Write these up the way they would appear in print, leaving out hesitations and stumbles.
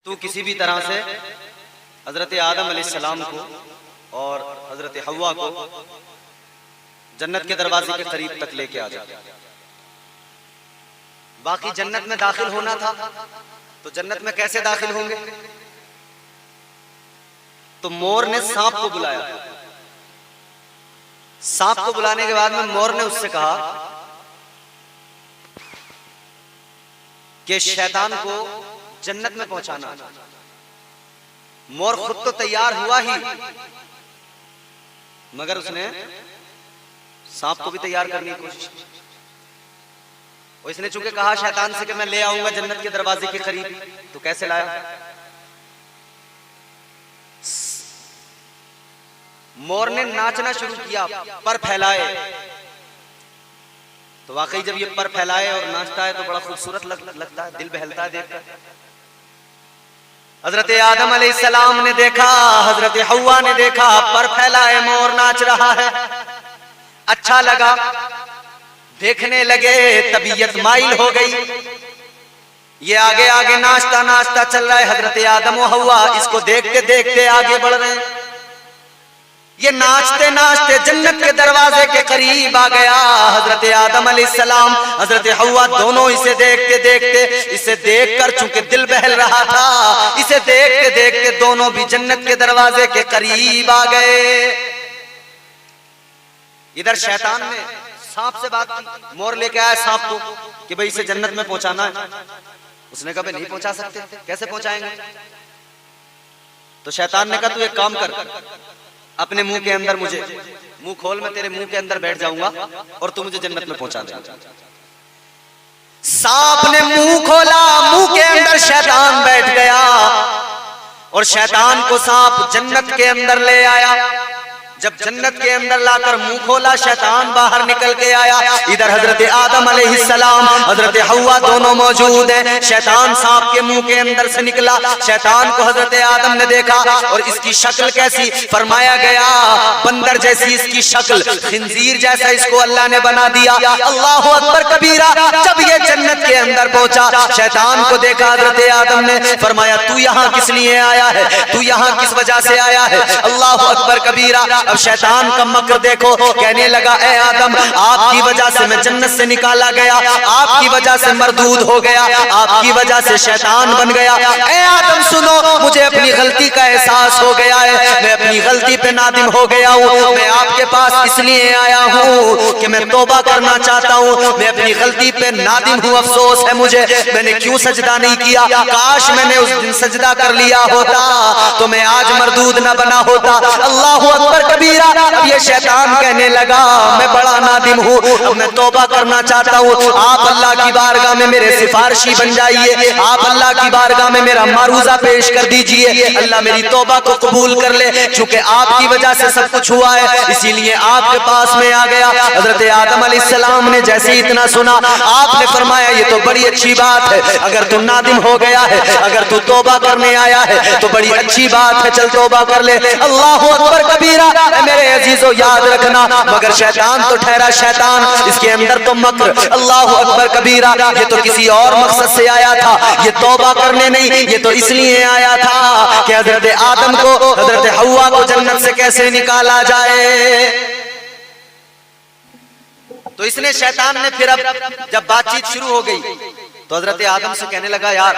तू किसी भी तरह से हजरत आदम अलैहिस्सलाम को और हजरत हव्वा को जन्नत के दरवाजे के करीब तक लेके आ जा। बाकी जन्नत में दाखिल होना था तो जन्नत में कैसे दाखिल होंगे? तो मोर ने सांप को बुलाया। सांप को बुलाने के बाद में मोर ने उससे कहा कि शैतान को जन्नत में पहुंचाना। मोर खुद तो तैयार हुआ ही, मगर उसने सांप को भी तैयार करने की कोशिश की। और इसने चूंकि कहा शैतान से कि मैं ले आऊंगा जन्नत के दरवाजे के करीब, तो कैसे लाया? मोर ने नाचना शुरू किया, पर फैलाए। तो वाकई जब ये पर फैलाए और नाचता है तो बड़ा खूबसूरत लगता है, दिल बहलता है देखकर। हजरत आदम अलैहिस्सलाम ने देखा, हजरत हव्वा ने देखा, पर फैलाए मोर नाच रहा है। अच्छा लगा, देखने लगे, तबीयत माइल हो गई। ये आगे आगे नाचता नाचता चल रहा है। हजरत आदम और हव्वा इसको देखते देखते आगे बढ़ रहे हैं। ये नाचते नाचते जन्नत के दरवाजे के करीब आ गया। हजरत आदम अलैहिस्सलाम, हजरत हव्वा दोनों इसे देखते देखते, इसे देखकर चूंकि दिल बहल रहा था, इसे देखते देखते दोनों भी जन्नत के दरवाजे के करीब आ गए। इधर शैतान ने सांप से बात की। मोर लेके आया सांप को कि भाई इसे जन्नत में पहुंचाना है। उसने कहा नहीं पहुंचा सकते। कैसे पहुंचाएंगे? तो शैतान ने कहा तू एक काम कर, अपने मुंह के अंदर मुझे मुंह खोल, मैं तेरे मुंह के अंदर बैठ जाऊंगा और तू मुझे जन्नत में पहुंचा दे। सांप ने मुंह खोला, मुंह के अंदर शैतान बैठ गया और शैतान को सांप जन्नत के अंदर ले आया। जब जन्नत के अंदर लाकर मुंह खोला, शैतान बाहर निकल के आया। इधर हजरत आदम अलैहिस्सलाम, हजरत हव्वा दोनों मौजूद हैं। शैतान सांप के मुंह के अंदर से निकला। शैतान को हजरत आदम ने देखा और इसकी शक्ल कैसी? फरमाया गया बंदर जैसी इसकी शक्ल, खिंजीर जैसा इसको अल्लाह ने बना दिया। अल्लाहु अकबर कबीरा। जब ये जन्नत के अंदर पहुंचा, शैतान को देखा हजरत आदम ने, फरमाया तू यहाँ किस लिए आया है? तू यहाँ किस वजह से आया है? अल्लाहु अकबर कबीरा। अब शैतान का मकर देखो, कहने लगा ए आदम, आपकी वजह से मैं जन्नत से निकाला गया, आपकी वजह से मरदूद हो गया, आपकी वजह से शैतान बन गया। ए आदम सुनो, मुझे अपनी गलती का एहसास हो गया है, मैं अपनी गलती पे नादिम हो गया हूँ। मैं आपके पास इसलिए आया हूँ कि मैं तौबा करना चाहता हूँ। मैं अपनी गलती पे नादिम हूँ, अफसोस है मुझे, मैंने क्यों सजदा नहीं किया। काश मैंने उस दिन सजदा कर लिया होता तो मैं आज मरदूद न बना होता। अल्लाहु अकबर कबीरा। अब ये शैतान कहने लगा मैं बड़ा नादिम हूँ, अब मैं तौबा करना चाहता हूँ। आप अल्लाह की बारगाह में मेरे सिफारिशी बन जाइए, आप अल्लाह की बारगाह में मेरा मारूजा पेश कर दीजिए। अल्लाह मेरी तौबा को कबूल कर ले, क्योंकि आपकी वजह से सब कुछ हुआ है, इसीलिए आपके पास में आ गया। हजरत आदम अलैहिस्सलाम ने जैसे ही इतना सुना, आपने फरमाया ये तो बड़ी अच्छी बात है, अगर तू नादिम हो गया है, अगर तू तौबा करने आया है तो बड़ी अच्छी बात है, चल तौबा कर ले। अल्लाहु अकबर कबीरा। मेरे अजीजों याद रखना, मगर शैतान तो ठहरा शैतान, इसके अंदर तो मक्र। अल्लाहु अकबर कबीरा। ये तो किसी और मकसद से आया था, ये तौबा करने नहीं, ये तो इसलिए आया था कि हजरत आदम को, हजरत हव्वा को जन्नत से कैसे निकाला जाए। तो इसने शैतान ने फिर अब जब बातचीत शुरू हो गई तो हजरत आदम से कहने लगा, यार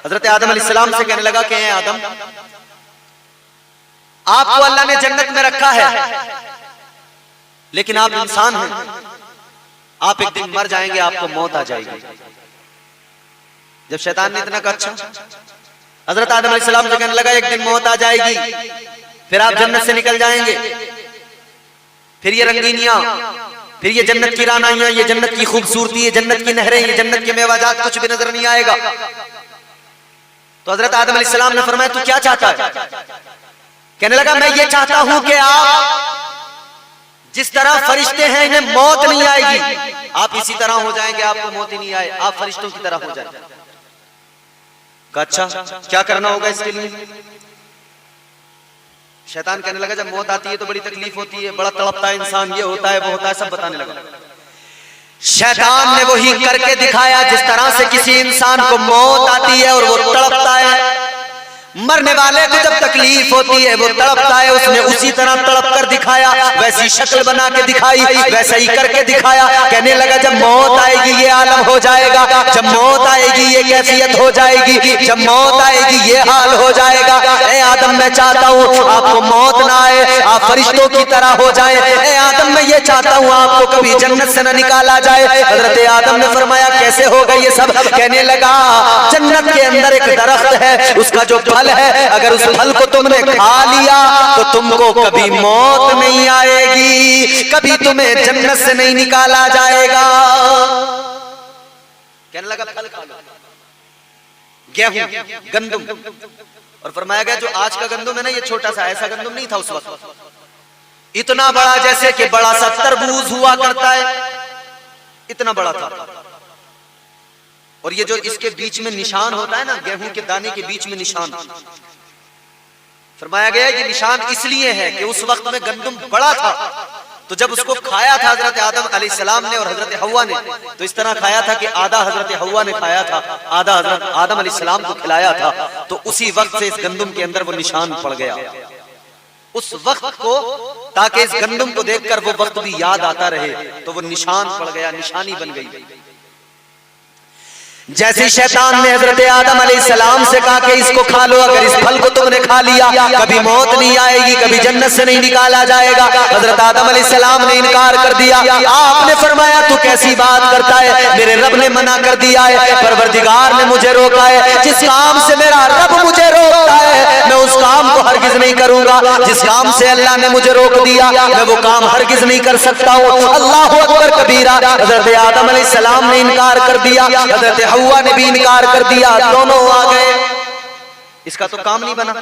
हजरत आदम अलैहिस्सलाम से कहने लगा कि आदम, आपको अल्लाह ने जन्नत में रखा है, लेकिन आप इंसान हैं, आप एक दिन मर जाएंगे, आपको मौत आ जाएगी। जब शैतान ने इतना कहा, अच्छा, हजरत आदम अलैहिस्सलाम से कहने लगा एक दिन मौत आ जाएगी, फिर आप जन्नत से निकल जाएंगे, फिर ये रंगीनियां, फिर ये जन्नत की रानाइयां, ये जन्नत की खूबसूरती, ये जन्नत की नहरें, ये जन्नत के मेवाजात, कुछ भी नजर नहीं आएगा। तो हजरत आदम अलैहिस्सलाम ने फरमाया तू क्या चाहता है? कहने लगा मैं ये चाहता हूं कि आप जिस तरह फरिश्ते हैं इन्हें मौत नहीं आएगी, आप इसी तरह हो जाएंगे, आपको मौत ही नहीं आए, आप फरिश्तों की तरह हो जाएंगे। अच्छा क्या करना होगा इसके लिए? शैतान कहने लगा जब मौत आती है तो बड़ी तकलीफ होती है, बड़ा तड़पता है इंसान, ये होता है वो होता है, सब बताने लगा। शैतान ने वही करके दिखाया जिस तरह से किसी इंसान को मौत आती है और वो तड़पता है। मरने वाले को जब तकलीफ होती है वो तड़पता है, उसने उसी तरह तड़प कर दिखाया, वैसी शक्ल बना के दिखाई, वैसा ही करके दिखाया। कहने लगा जब मौत आएगी ये आलम हो जाएगा, जब मौत आएगी ये कैफियत हो जाएगी, जब मौत आएगी ये हाल हो जाएगा। ए आदम मैं चाहता हूँ आपको मौत ना आए, आप फरिश्तों की तरह हो जाए। ए आदम मैं ये चाहता हूँ आपको कभी जन्नत से न निकाला जाए। हजरत आदम ने फरमाया कैसे होगा ये सब? कहने लगा जन्नत के अंदर एक दरख्त है, उसका जो फल है अगर उस फल को तुमने खा लिया तो तुमको कभी मौत नहीं आएगी, कभी तुम्हें जन्नत से नहीं निकाला जाएगा। कहने लगा फल खा लो, गेहूं, गंदुम, और फरमाया गया जो आज का गंदुम है ना ये छोटा सा, ऐसा गंदुम नहीं था उस वक्त, इतना बड़ा जैसे कि बड़ा सा तरबूज हुआ करता है, इतना बड़ा था। और ये जो इसके बीच में निशान होता है ना, गेहूं के दाने के बीच में निशान, फरमाया गया ये निशान इसलिए है कि उस वक्त में गंदुम बड़ा था, तो जब उसको खाया था हजरत आदम अलैहिस्सलाम ने और हजरत हव्वा ने, तो इस तरह खाया था कि आधा हजरत हव्वा ने खाया था, आधा हजरत आदम अलैहिस्सलाम को खिलाया था। तो उसी वक्त से इस गंदुम के अंदर वो निशान पड़ गया, उस वक्त को, ताकि इस गंदुम को देखकर वो वक्त भी याद आता रहे, तो वो निशान पड़ गया, निशानी बन गई। जैसे शैतान ने हजरत आदम अलैहिस्सलाम से कहा कि इसको खा लो, अगर इस फल को तुमने खा लिया कभी मौत नहीं आएगी, कभी जन्नत से नहीं निकाला जाएगा। हजरत आदम अलैहिस्सलाम ने इनकार कर दिया। आपने फरमाया तू कैसी बात करता है, मेरे रब ने मना कर दिया है, परवरदिगार ने मुझे रोका है। जिस काम से मेरा रब मुझे रोकता है मैं उस काम को हरगिज नहीं करूंगा, जिस काम से अल्लाह ने मुझे रोक दिया मैं वो काम हरगिज नहीं कर सकता हूँ। अल्लाहु अकबर कबीरा। हजरत आदम अलैहिस्सलाम ने इनकार कर दिया, हजरत हव्वा ने भी इनकार कर दिया, दोनों आ गए। इसका तो काम नहीं बना।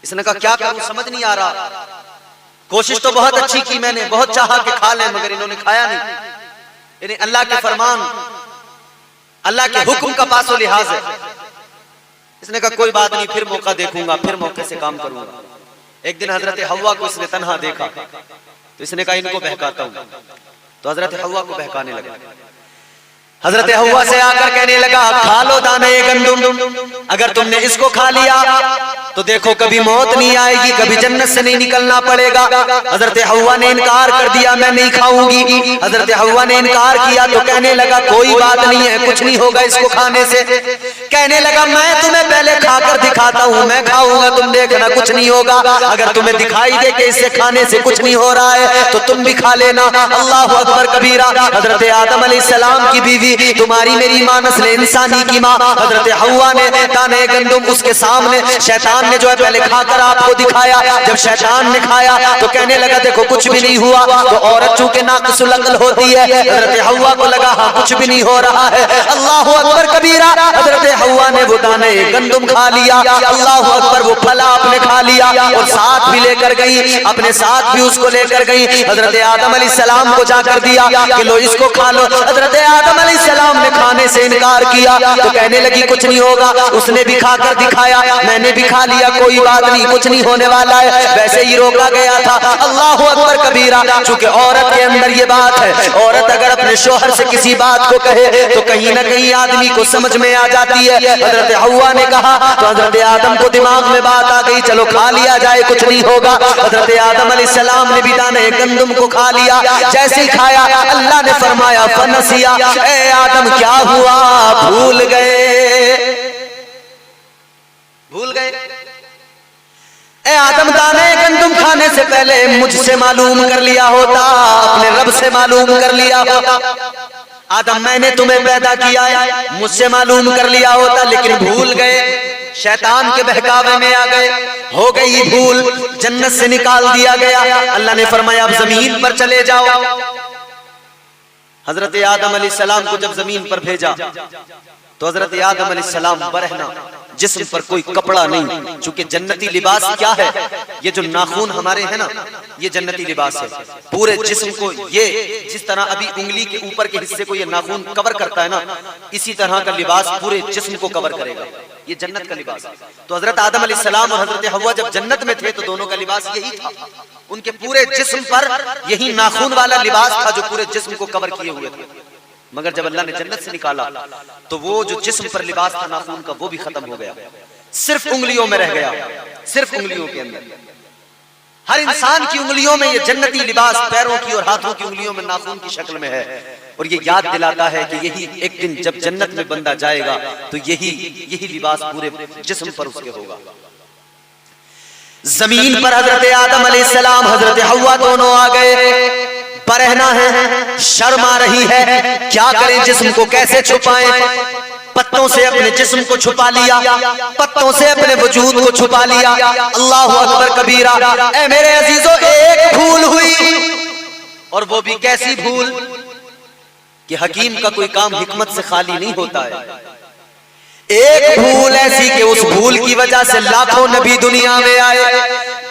इसने कहा क्या करूं, समझ नहीं आ रहा। कोशिश तो बहुत अच्छी की मैंने, बहुत चाहा कि खा लें, मगर इन्होंने खाया नहीं। इन्हें अल्लाह के फरमान, अल्लाह के हुक्म का पासो लिहाज है। इसने कहा कोई बात नहीं, फिर मौका देखूंगा, फिर मौके से काम करूंगा। एक दिन हजरत हव्वा को इसने तन्हा देखा, तो इसने कहा इनको बहकाता हूं। तो हजरत हव्वा को बहकाने लगा। हजरत हव्वा से आकर कहने लगा खा लो दाने गंदुम, अगर तुमने इसको खा लिया तो देखो कभी मौत नहीं आएगी, कभी जन्नत से नहीं निकलना पड़ेगा। हजरत हव्वा ने इनकार कर दिया, मैं नहीं खाऊंगी। हजरत हव्वा ने इनकार किया तो कहने लगा कोई बात नहीं है, कुछ नहीं होगा इसको खाने से। कहने लगा मैं तुम्हें पहले खाकर दिखाता हूँ, मैं खाऊंगा, तुम देखना कुछ नहीं होगा। अगर तुम्हें दिखाई दे कि इससे खाने से कुछ नहीं हो रहा है तो तुम भी खा लेना। अल्लाहु अकबर कबीरा। हजरत आदम अलैहिस्सलाम की बीवी, तुम्हारी मेरी मां नस्ल इंसानी की मां हजरत हव्वा ने दाने गंदुम उसके सामने शैतान ने जो है पहले खाकर आपको दिखाया। जब शैतान ने खाया तो कहने लगा देखो कुछ भी नहीं हुआ। तो औरत चूंकि नाक़िसुल अक्ल होती है, हजरत हव्वा को लगा हाँ कुछ भी नहीं हो रहा है। अल्लाहु अकबर कबीरा। हजरत हव्वा ने वो दाने गंदुम खा लिया। अल्लाहु अकबर, वो फल आपने खा लिया और साथ भी लेकर गई, अपने साथ भी उसको लेकर गई। हजरत आदम अलैहिस्सलाम को जाकर दिया कि लो इसको खा लो। हजरत आदम अलैहिस्सलाम ने खाने से इनकार किया तो कहने लगी कुछ नहीं होगा। उसने भी खाकर दिखाया, मैंने भी खा लिया, कोई बात नहीं, कुछ नहीं होने वाला है, वैसे ही रोका गया था। अल्लाहु अकबर कबीरा। चूंकि औरत के अंदर ये बात है, औरत अगर अपने शोहर से किसी बात को कहे तो कहीं ना कहीं आदमी को समझ में आ जाती है। हजरत हव्वा ने कहा तो हजरत आदम को दिमाग में बात आ गई, चलो खा लिया जाए, कुछ नहीं होगा। हजरत आदम अलैहिस्सलाम ने भी दाने गंदुम को खा लिया। जैसे ही खाया अल्लाह ने फरमाया फनसिया, ए आदम क्या हुआ, भूल गए, भूल गए। ए आदम दाने गंदुम खाने से पहले मुझसे मालूम कर लिया होता, अपने रब से मालूम कर लिया होता। आदम मैंने तुम्हें पैदा किया है, मुझसे मालूम कर लिया होता, लेकिन भूल गए, शैतान के बहकावे में आ गए, हो गई भूल, जन्नत से निकाल दिया गया। अल्लाह ने फरमाया अब जमीन पर चले जाओ। हजरत आदम अलैहिस्सलाम को जब जमीन पर भेजा तो हजरत आदम अलैहिस्सलाम बरहना, जिस्म पर कोई कपड़ा नहीं। चूंकि जन्नती लिबास क्या है, ये जो नाखून हमारे हैं ना, ये जन्नती लिबास है। पूरे जिस्म को ये जिस तरह अभी उंगली के ऊपर के हिस्से को ये नाखून कवर करता है ना, इसी तरह का लिबास पूरे जिस्म को कवर करेगा। ये जन्नत का लिबास है। तो हजरत आदम अलैहिस्सलाम और हजरत हव्वा जब जन्नत में थे तो दोनों का लिबास यही था। उनके पूरे जिस्म पर यही नाखून वाला लिबास था जो पूरे जिस्म को कवर किए हुए थे। मगर जब अल्लाह ने जन्नत से निकाला तो वो जो जिस्म पर लिबास था नाखून का, वो भी खत्म हो गया। सिर्फ उंगलियों में रह गया, सिर्फ उंगलियों के अंदर। हर इंसान की उंगलियों में ये जन्नती लिबास, पैरों की और हाथों की उंगलियों में नाखून की शक्ल में है। और ये याद दिलाता है कि यही एक दिन जब जन्नत में बंदा जाएगा तो यही लिबास पूरे जिस्म पर उसके होगा। जमीन पर हजरत आदम अलैहिस्सलाम, हजरत हव्वा दोनों आ गए। बरहना है, शर्म आ रही है, क्या करें, जिस्म को कैसे छुपाएं। पत्तों से अपने जिस्म को छुपा लिया, पत्तों से अपने वजूद को छुपा लिया। अल्लाहु अकबर कबीरा। ऐ मेरे अजीजों, एक भूल हुई, और वो भी कैसी भूल कि हकीम का कोई काम हिकमत से खाली नहीं होता है। एक भूल ऐसी कि उस भूल की वजह से लाखों नबी दुनिया में आए,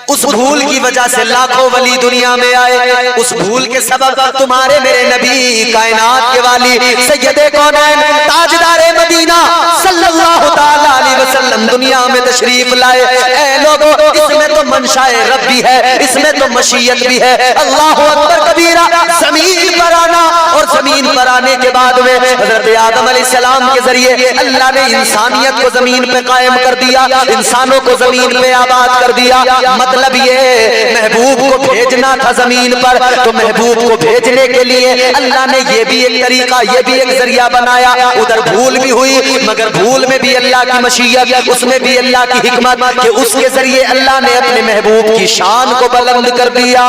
उस भूल की वजह से लाखों वली दुनिया में आए। उस भूल के सबब तुम्हारे मेरे नबी, कायनात के वाली, सैयदे कौनैन, ताजदारे मदीना सल्लल्लाहु ताला अलैहि वसल्लम दुनिया में तशरीफ लाए। ऐ लोगों, इसमें तो मनशाए रब भी है, इसमें तो मशीयत भी है। अल्लाहु अकबर कबीरा। जमीन पर आना, और जमीन पर आने के बाद में हजरत आदम अलैहिस्सलाम के जरिए अल्लाह ने इंसानियत को जमीन पे कायम कर दिया, इंसानों को जमीन पे आबाद कर दिया। मतलब ये महबूब को भेजना था जमीन पर, तो महबूब को भेजने के लिए अल्लाह ने ये भी एक तरीका, ये भी एक जरिया बनाया। उधर भूल भी हुई, मगर भूल में भी अल्लाह की मशीयत, उसमें भी अल्लाह की हिकमत कि उसके जरिए अल्लाह ने अपने महबूब की शान को बुलंद कर दिया।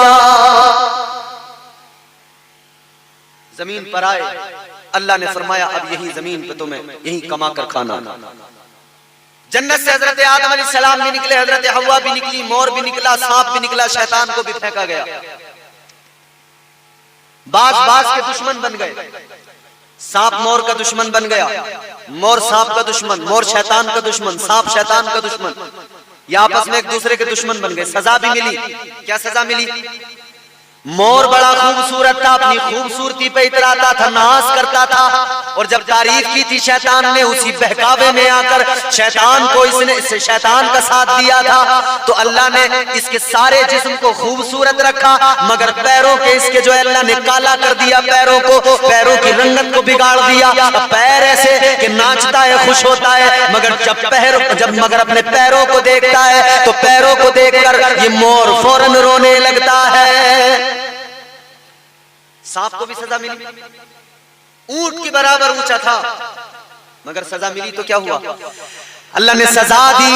जमीन पर आए, अल्लाह ने फरमाया अब यही जमीन पे तुम्हें यही कमा कर खाना। जन्नत से हजरत आदम अलैहिस्सलाम भी निकले, हजरत हव्वा भी निकली, मोर भी निकला, सांप भी निकला, शैतान को भी फेंका गया। बाज के दुश्मन बन गए, सांप मोर का दुश्मन बन गया, मोर सांप का दुश्मन, मोर शैतान का दुश्मन, सांप शैतान का दुश्मन। ये आपस में एक दूसरे के दुश्मन बन गए। सजा भी मिली। क्या सजा मिली? मोर बड़ा खूबसूरत था, अपनी खूबसूरती पे इतराता था, नाज करता था, और जब तारीफ की थी शैतान ने, उसी बहकावे में आकर शैतान को इसने शैतान का साथ दिया था। तो अल्लाह ने इसके सारे जिस्म को खूबसूरत रखा, मगर पैरों के इसके जो अल्लाह ने काला कर दिया, पैरों को, पैरों की रंगत को बिगाड़ दिया। पैर ऐसे कि नाचता है, खुश होता है, मगर जब मगर अपने पैरों को देखता है तो पैरों को देखकर ये मोर फौरन रोने लगता है। सांप को भी सजा मिली, ऊंट के बराबर ऊंचा था, मगर सजा मिली तो क्या हुआ? अल्लाह ने सजा दी,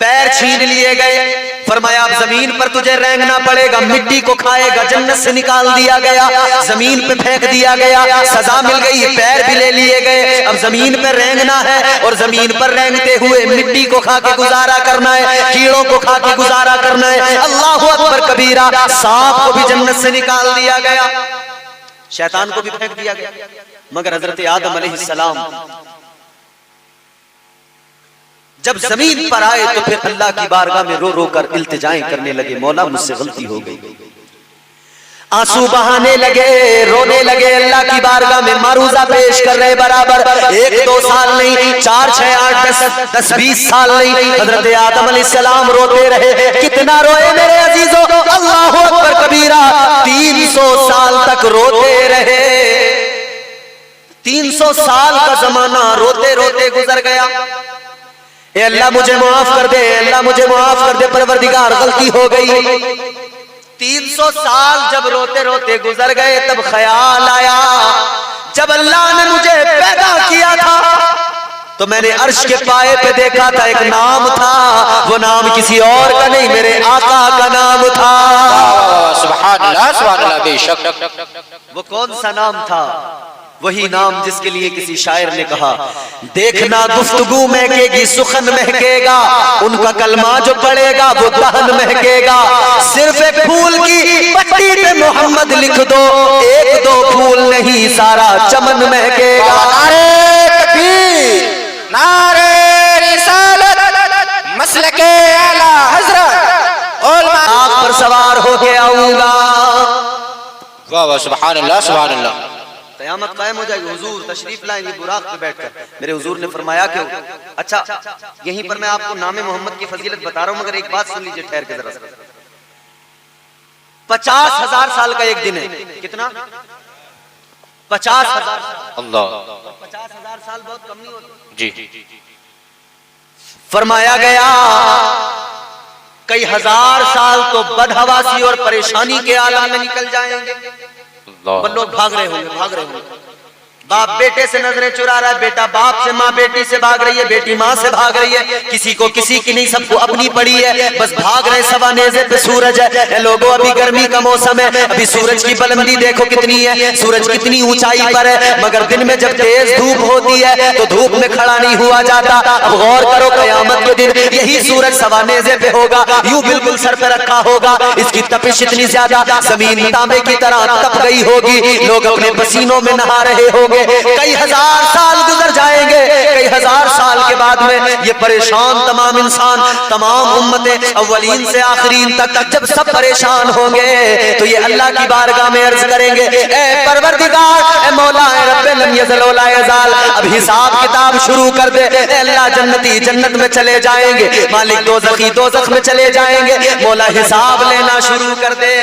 पैर छीन लिए गए। फरमाया अब जमीन पर तुझे रेंगना पड़ेगा, मिट्टी को खाएगा। जन्नत से निकाल दिया गया, जमीन पे फेंक दिया गया, सजा मिल गई, पैर भी ले लिए गए। अब जमीन पे रेंगना है, और जमीन पर रेंगते हुए मिट्टी को खा के गुजारा करना है, कीड़ों को खा के गुजारा करना है। अल्लाहु अकबर कबीरा। सांप को भी जन्नत से निकाल दिया गया, शैतान को भी फेंक दिया गया, मगर हजरत आदम अलैहिस्सलाम जब जमीन पर आए तो फिर अल्लाह की बारगाह में रो रो कर इल्तिजाएं करने लगे, मौला मुझसे गलती हो गई। आंसू बहाने लगे, रोने लगे, अल्लाह की बारगाह में मारूजा पेश कर रहे बराबर। 1-2 साल नहीं, 4, 6, 8, 10, 20 साल नहीं, हजरत आदम अलैहिस्सलाम रोते रहे। कितना रोए मेरे अजीजों? अल्लाहु अकबर कबीरा। 300 साल तक रोते रहे। 300 साल का जमाना रोते रोते गुजर गया। ए अल्लाह मुझे माफ कर दे, अल्लाह मुझे माफ कर दे, परवरदिगार गलती हो गई। 300 साल जब रोते रोते गुजर गए, तब ख्याल आया, जब अल्लाह ने मुझे पैदा किया था तो मैंने अर्श के पाए पे देखा था, एक नाम था, वो नाम किसी और का नहीं, मेरे आका का नाम था। सुभान अल्लाह, सुभान अल्लाह। बेशक वो कौन सा नाम था? वही नाम जिसके लिए किसी शायर ने कहा, देखना गुफ्तगू महकेगी, सुखन महकेगा, उनका कलमा जो पड़ेगा वो दहन महकेगा। सिर्फ एक फूल की पट्टी पे मोहम्मद लिख दो, 1-2 फूल नहीं सारा चमन महकेगा। नारे तकबीर, नारे रिसालत, मसलके आला हजरत, आग पर सवार होके आऊंगा। वाह वाह, सुभान अल्लाह, सुभान अल्लाह। क़यामत कायम हो जाएगी, हुजूर तशरीफ लाएंगे बुराक पे बैठकर। मेरे हुजूर ने फरमाया क्यों? अच्छा, यहीं पर मैं आपको नामे मोहम्मद की फजीलत बता रहा हूं, मगर एक बात सुन लीजिए ठहर के जरा। 50,000 साल का एक दिन है। कितना? 50,000। अल्लाह। 50,000 साल बहुत कम नहीं होते जी। फरमाया गया कई हजार साल तो बदहवासी और परेशानी के आलम में निकल जाएंगे। लोग भाग रहे होंगे। बाप बेटे से नजरें चुरा रहा है, बेटा बाप से, माँ बेटी से भाग रही है, बेटी माँ से भाग रही है, किसी को किसी की नहीं, सबको अपनी पड़ी है, बस भाग रहे। सवा नेज़े पे सूरज है लोगों, अभी गर्मी का मौसम है, अभी सूरज की बुलंदी देखो कितनी है, सूरज कितनी ऊंचाई पर है, मगर दिन में जब तेज धूप होती है तो धूप में खड़ा नहीं हुआ जाता। अब गौर करो, कयामत के दिन यही सूरज सवा नेज़े पे होगा, यूं बिल्कुल सर पे रखा होगा, इसकी तपिश इतनी ज्यादा, जमीन तांबे की तरह तप गई होगी, लोग अपने पसीनों में नहा रहे होंगे। कई हजार साल गुजर जाएंगे, कई हजार साल के बाद में ये परेशान तमाम इंसान, तमाम उम्मतें अव्वलीन से आखिरीन तक जब सब परेशान होंगे तो ये अल्लाह की बारगाह में अर्ज करेंगे, ए परवरदिगार, ए मौला, ए रब्बे लम यज़ल वला यज़ाल, अब हिसाब किताब शुरू कर दे। ए अल्लाह, जन्नती जन्नत में चले जाएंगे, मालिक दोज़खी दोज़ख में चले जाएंगे, मौला हिसाब लेना शुरू कर दे।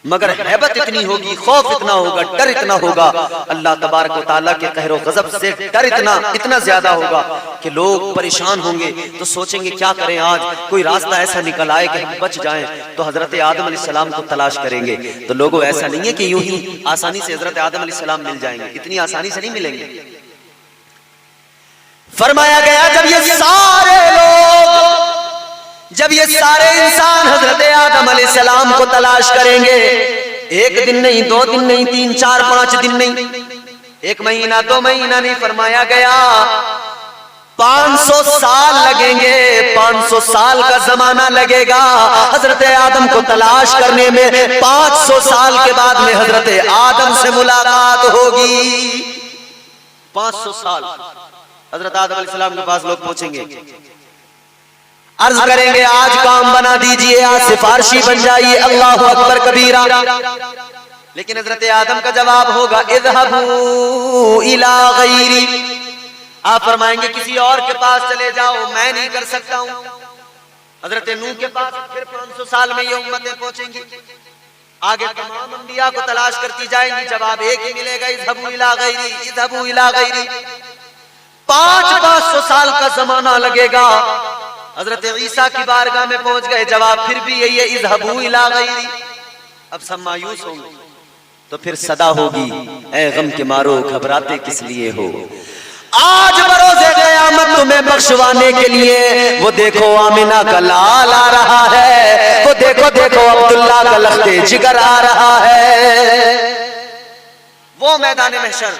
मगर हैबत इतनी होगी, खौफ इतना होगा, डर इतना होगा, अल्लाह तबारक व तआला के कहरो गजब से डर इतना ज्यादा होगा कि लोग परेशान होंगे तो सोचेंगे क्या करें, आज कोई रास्ता ऐसा निकल आए कि हम बच जाएं। तो हजरत आदम अलैहिस्सलाम को तलाश करेंगे। तो लोगों, ऐसा नहीं है कि यूं ही आसानी से हजरत आदम अलैहिस्सलाम मिल जाएंगे, इतनी आसानी से नहीं मिलेंगे। फरमाया गया जब ये सारे इंसान हजरत आदम अलैहिस्सलाम को तलाश करेंगे, एक दिन नहीं, 2 दिन नहीं, 3, 4, 5 दिन नहीं, 1 महीना, 2 महीना नहीं, फरमाया गया 500 साल लगेंगे, 500 साल का जमाना लगेगा हजरत आदम को तलाश करने में। 500 साल के बाद में हजरत आदम से मुलाकात होगी। 500 साल हजरत आदम अलैहिस्सलाम के पास लोग पूछेंगे, अर्ज करेंगे, आज काम बना दीजिए, आज सिफारशी बन जाइए, अल्लाहु अकबर कबीरा। लेकिन हजरत आदम का जवाब होगा, इज़हबू इला गैरी, आप फरमाएंगे किसी और के पास चले जाओ, मैं नहीं कर सकता हूं। हजरत नूह के पास फिर 500 साल में ये उम्मतें पहुंचेंगी, आगे तमाम अंबिया को तलाश करती जाएंगी, जवाब एक ही मिलेगा, इज़हबू इला गैरी, इज़हबू इला गैरी। 500 साल का जमाना लगेगा। हजरत ईसा की बारगाह में पहुंच गए, जवाब फिर भी यही है, इज़हबू इला गैरी। अब सब मायूस होंगे तो फिर सदा होगी, ऐ गम के मारो घबराते किस लिए हो, आज बरोज़े क़यामत तुम्हें बख्शवाने के लिए वो देखो आमिना का लाल आ रहा है, वो देखो देखो अब्दुल्ला का लख्ते जिगर आ रहा है। वो मैदान महशर,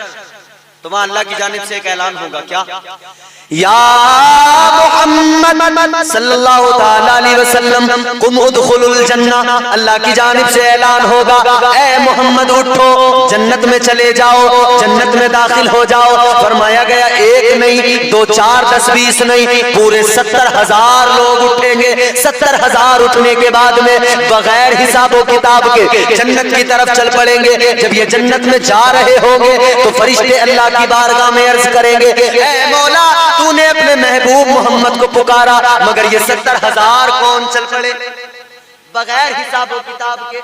तो वहां अल्लाह की जानिब से एक ऐलान होगा, क्या, या मुहम्मद सल्लल्लाहु ताला अलैहि वसल्लम कुम उदखुलुल जन्ना, अल्लाह की जानिब से ऐलान होगा, ए मोहम्मद उठो, जन्नत में चले जाओ, जन्नत में दाखिल हो जाओ। फरमाया गया 1 नहीं, 2, 4, 10, 20 नहीं, पूरे 70,000 लोग उठेंगे। 70,000 उठने के बाद में बगैर हिसाबो किताब के जन्नत की तरफ चल पड़ेंगे। जब ये जन्नत में जा रहे होंगे तो फरिश्ते अल्लाह की बारगाह में अर्ज करेंगे, ए मौला, तूने अपने महबूब मोहम्मद को पुकारा, मगर ये 70,000 कौन चल पड़े बगैर हिसाब किताब के?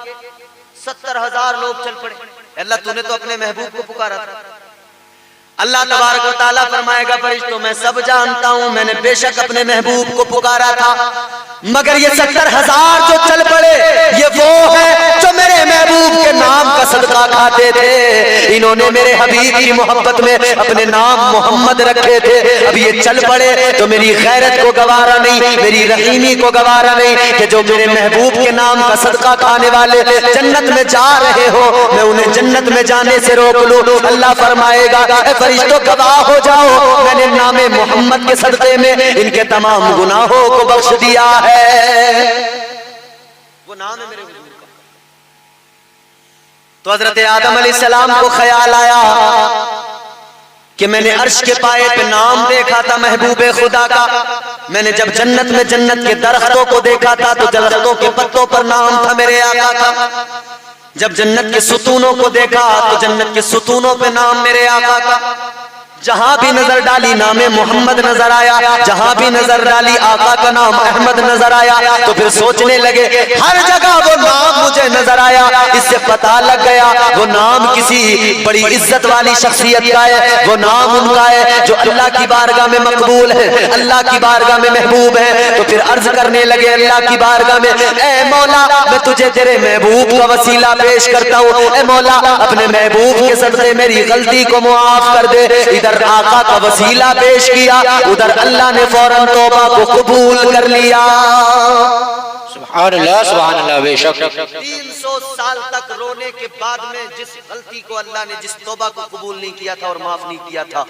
70,000 लोग चल पड़े। अल्लाह, तूने तो अपने महबूब को पुकारा था। अल्लाह तबारक व तआला फरमाएगा, फरिश्तों, मैं सब जानता हूं, मैंने बेशक अपने महबूब को पुकारा था, मगर ये 70,000 जो चल पड़े, ये वो है जो मेरे महबूब के नाम का सदका खाते थे। इन्होंने मेरे हबीब की मोहब्बत में अपने नाम मोहम्मद रखे थे। अब ये चल पड़े तो मेरी गैरत को गवारा नहीं, मेरी रहीमी को गवारा नहीं कि जो मेरे महबूब के नाम का सदका खाने वाले जन्नत में जा रहे हो, मैं उन्हें जन्नत में जाने से रोक लूं। अल्लाह फरमाएगा, फरिश्तों, गवाह हो जाओ, मैंने नामे मोहम्मद के सदक़े में इनके तमाम गुनाहों को बख्श दिया है। वो नाम है मेरे हुजूर का। तो हजरत आदम अलैहिस्सलाम को ख्याल आया कि मैंने अर्श के पाए पे नाम देखा था महबूबे खुदा का। मैंने जब जन्नत में जन्नत के दरख्तों को देखा था तो दरख्तों के पत्तों पर नाम था मेरे आका का। जब जन्नत के सुतूनों को देखा तो जन्नत के सुतूनों पे नाम मेरे आका का। जहां भी नजर डाली नामे मोहम्मद नजर आया, जहां भी नजर डाली आका का नाम अहमद नजर आया। तो फिर सोचने लगे हर जगह वो नाम मुझे नजर आया, इससे पता लग गया वो नाम किसी बड़ी इज्जत वाली शख्सियत का है, वो नाम उनका है जो अल्लाह की बारगाह में मकबूल है, अल्लाह की बारगाह में महबूब है। तो फिर अर्ज करने लगे अल्लाह की बारगाह में, ए मौला मैं तुझे तेरे महबूब का वसीला पेश करता हूँ, ए मौला अपने महबूब के सदक़े मेरी गलती को मुआफ कर दे। इधर आका का वसीला पेश किया, उधर अल्लाह ने फौरन तौबा को कबूल कर लिया। सुभान अल्लाह बेशक। 300 साल तक रोने के बाद में जिस गलती को अल्लाह ने, जिस तौबा को कबूल नहीं किया था और माफ नहीं किया था,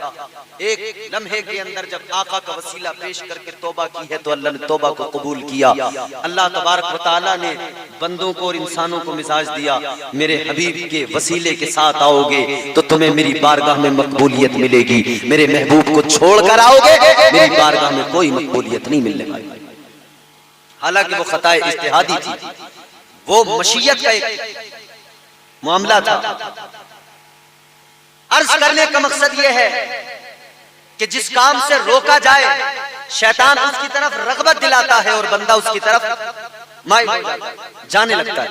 एक लम्हे के अंदर जब आका का वसीला पेश करके तौबा की है तो अल्लाह ने तौबा को कबूल किया। अल्लाह तबारक व तआला ने बंदों को और इंसानों को मिजाज दिया, मेरे हबीब के वसीले के साथ आओगे तो तुम्हें मेरी बारगाह में मकबूलियत मिलेगी, मेरे महबूब को छोड़कर आओगे मेरी बारगाह में कोई मकबूलियत नहीं मिलने वाली। हालांकि वो खताए इज्तिहादी थी, वो मशीयत का एक मामला था। अर्ज करने का मकसद यह है कि जिस काम से रोका जाए शैतान उसकी तरफ रगबत दिलाता है और बंदा उसकी तरफ माइल हो जाता है, जाने लगता है।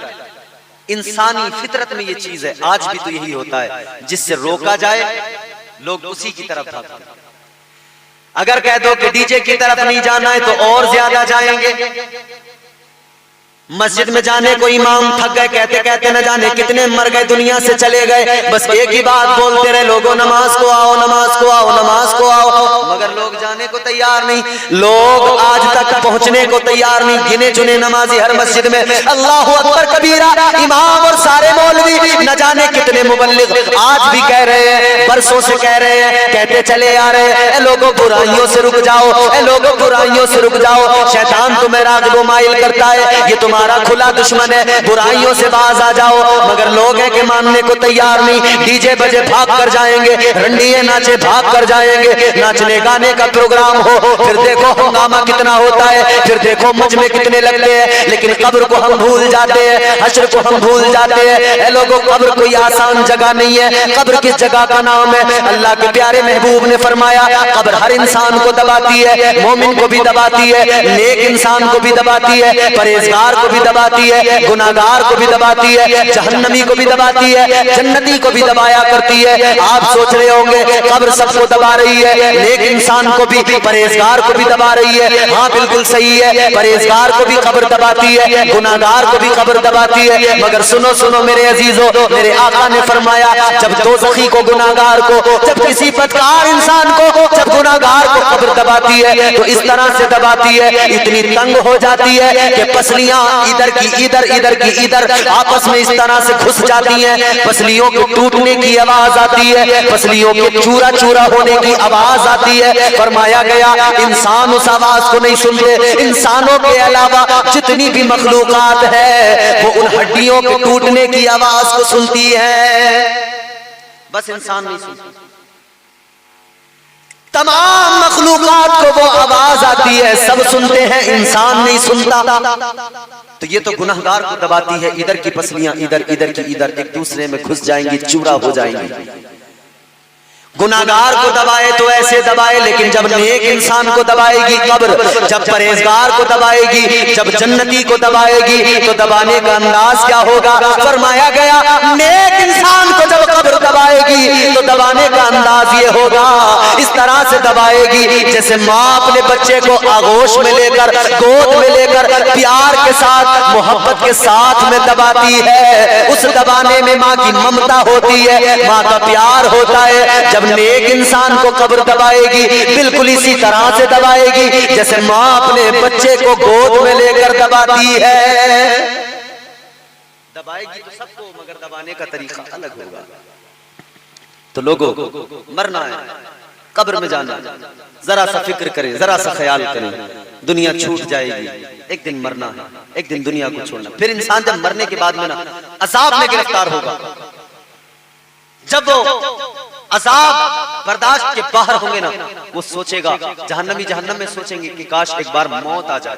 इंसानी फितरत में ये चीज है, आज भी तो यही होता है, जिससे रोका जाए लोग उसी की तरफ भागते हैं। अगर कह दो कि डीजे की तरफ नहीं जाना है तो और ज्यादा जाएंगे। मस्जिद में जाने को इमाम थक गए, कहते कहते न जाने कितने मर गए, दुनिया से चले गए, बस एक ही बात बोलते रहे, लोगों नमाज को आओ, नमाज को आओ, नमाज को आओ, मगर लोग जाने को तैयार नहीं। लोग आज तक पहुंचने को तैयार नहीं। गिने चुने नमाजी हर मस्जिद में अल्लाहु अकबर कबीरा, इमाम और सारे मौलवी न जाने कितने मुबल्लिग आज भी कह रहे हैं, बरसों से कह रहे हैं, कहते चले आ रहे हैं, लोगों बुराइयों से रुक जाओ, लोगों बुराइयों से रुक जाओ, शैतान तुम्हें राग़िब माइल करता है, ये तुम्हारा खुला दुश्मन है, बुराइयों से बाज आ जाओ। मगर लोग हैं कि मानने को तैयार नहीं। डीजे बजे भाग कर जाएंगे, रंडिये नाचे भाग कर जाएंगे, नाचने गाने का प्रोग्राम हो, फिर देखो हंगामा कितना होता है, फिर देखो मजमे कितने लगते हैं, लेकिन कब्र को हम भूल जाते हैं, हश्र को हम भूल जाते हैं। लोगों कब्र कोई आसान जगह नहीं है। कब्र किस जगह का नाम है? अल्लाह के प्यारे महबूब ने फरमाया कब्र हर इंसान को दबाती है, मोमिन को भी दबाती है, नेक इंसान को भी दबाती है, परहेजगार को भी दबाती है, गुनाहगार को भी दबाती है, जहन्नमी को भी दबाती है, जन्नती को भी दबाया करती है। आप सोच रहे होंगे कब्र सबको दबा रही है, नेक इंसान को भी, परहेजगार को भी दबा रही है। हाँ बिल्कुल सही है, परहेजगार को भी कब्र दबाती है, गुनाहगार को भी कब्र दबाती है। मगर सुनो सुनो मेरे अजीजों, मेरे आका ने फरमाया जब दोज़खी को, गुनाहगार को, जब किसी बदकार इंसान को, जब गुनाहगार को कब्र दबाती है तो इस तरह से दबाती है, इतनी तंग हो जाती है कि पसलियां इधर की इधर, इधर की इधर आपस में इस तरह से घुस जाती हैं, पसलियों के टूटने की आवाज आती है, पसलियों के चूरा चूरा होने की आवाज आती है। फरमाया गया इंसान उस आवाज को नहीं सुनते, इंसानों के अलावा जितनी भी मखलूकात है वो उन हड्डियों के टूटने की आवाज को सुनती है, बस इंसान नहीं सुनता। तमाम मखलूकात को वो आवाज आती है, सब सुनते हैं, इंसान नहीं सुनता। तो ये तो गुनाहगार को दबाती है, इधर की पसलियां इधर, इधर की इधर एक दूसरे में घुस जाएंगी, चूरा हो जाएंगी। गुनाहगार को दबाए तो ऐसे दबाए, लेकिन जब नेक इंसान को दबाएगी कब्र, जब परहेजगार को दबाएगी, जब जन्नती को दबाएगी तो दबाने का अंदाज क्या होगा? फरमाया गया नेक इंसान को जब कब्र दबाएगी तो दबाने का अंदाज ये होगा, इस तरह से दबाएगी जैसे माँ अपने बच्चे को आगोश में लेकर, गोद में लेकर प्यार के साथ, मोहब्बत के साथ में दबाती है। उस दबाने में माँ की ममता होती है, माँ का प्यार होता है। जब नेक इंसान को कब्र दबाएगी बिल्कुल इसी तरह से दबाएगी जैसे माँ अपने बच्चे को गोद में लेकर दबाती है। दबाएगी तो सबको, मगर दबाने का तरीका अलग होगा। तो लोगों मरना है, कब्र में जाना, जरा सा फिक्र करें, जरा सा ख्याल करें, दुनिया छूट जाएगी, एक दिन मरना है, एक दिन दुनिया को छोड़ना। फिर इंसान जब मरने के बाद में ना अज़ाब में गिरफ्तार होगा, जब वो अज़ाब बर्दाश्त के बाहर होंगे ना, वो सोचेगा, जहन्नमी जहन्नम में सोचेंगे कि काश एक बार मौत आ जाए।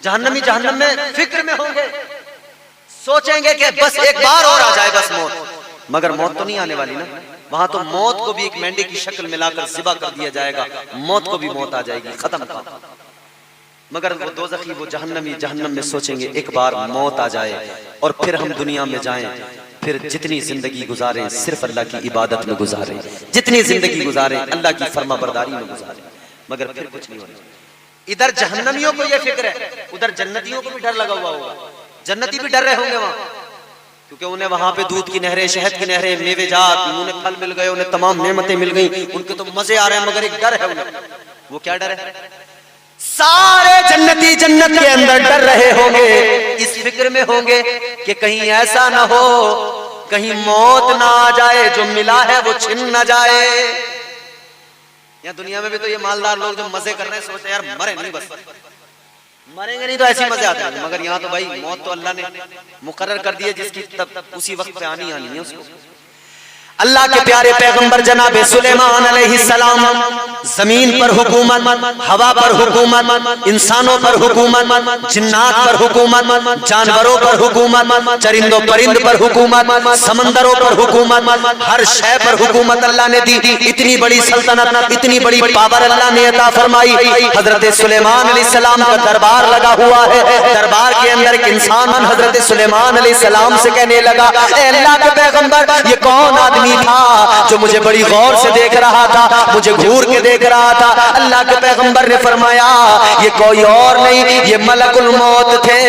जहन्नमी जहन्नम में फिक्र में होंगे, सोचेंगे कि बस एक बार और आ जाए, बस मौत। मगर मौत तो नहीं आने वाली ना, वहां तो मौत को भी एक मेंढे की शक्ल मिलाकर ज़िबा कर दिया जाएगा, मौत को भी मौत आ जाएगी, खत्म काम। मगर वो दोज़खी, वो जहन्नमी जहन्नम में सोचेंगे एक बार मौत आ जाए और फिर हम दुनिया में जाएं, फिर जितनी जिंदगी गुजारें सिर्फ अल्लाह की इबादत में गुजारें, जितनी जिंदगी गुजारें अल्लाह की फर्मा बरदारी में गुजारें, मगर फिर कुछ नहीं होना। इधर जहन्नमियों को यह फिक्र है, उधर जन्नतियों को भी डर लगा हुआ होगा। जन्नती भी डर रहे होंगे वहां, क्योंकि उन्हें वहां पे दूध की नहरें, शहद की नहरें, मेवेजात, उन्हें फल मिल गए, उन्हें तमाम नेमतें मिल गई, उनके तो मजे आ रहे हैं, मगर एक डर है उन्हें। वो क्या डर है? सारे जन्नती जन्नत के अंदर डर रहे होंगे, इस फिक्र में होंगे कि कहीं ऐसा ना हो, कहीं मौत ना आ जाए, जो मिला है वो छिन ना जाए। यहाँ दुनिया में भी तो ये मालदार लोग जो मजे कर रहे हैं सोचते हैं यार मरे नहीं, बस मरेंगे नहीं तो ऐसे मजे आते हैं, मगर यहाँ तो भाई मौत तो अल्लाह ने मुकर्रर कर दी है, जिसकी तब उसी वक्त पे आनी है उसको। अल्लाह के प्यारे पैगंबर जनाब सुलेमान अलैहिस्सलाम जमीन पर हुकूमत, हवा पर हुकूमत, इंसानों पर हुकूमत, जिन्नात पर हुकूमत, जानवरों पर हुकूमत, चरिंदों परिंद पर हुकूमत, समंदरों पर हुकूमत, हर शय पर हुकूमत अल्लाह ने दी। इतनी बड़ी सल्तनत, इतनी बड़ी पावर अल्लाह ने अता फरमाई। हजरत सुलेमान अलैहिस्सलाम का दरबार लगा हुआ है, दरबार के अंदर एक इंसान हजरत सुलेमान अलैहिस्सलाम से कहने लगा, अल्लाह के पैगंबर ये कौन आदमी था जो मुझे बड़ी गौर से देख रहा था, मुझे घूर के देख रहा था? अल्लाह के पैगंबर ने फरमाया ये कोई और नहीं, ये मलकुल मौत थे,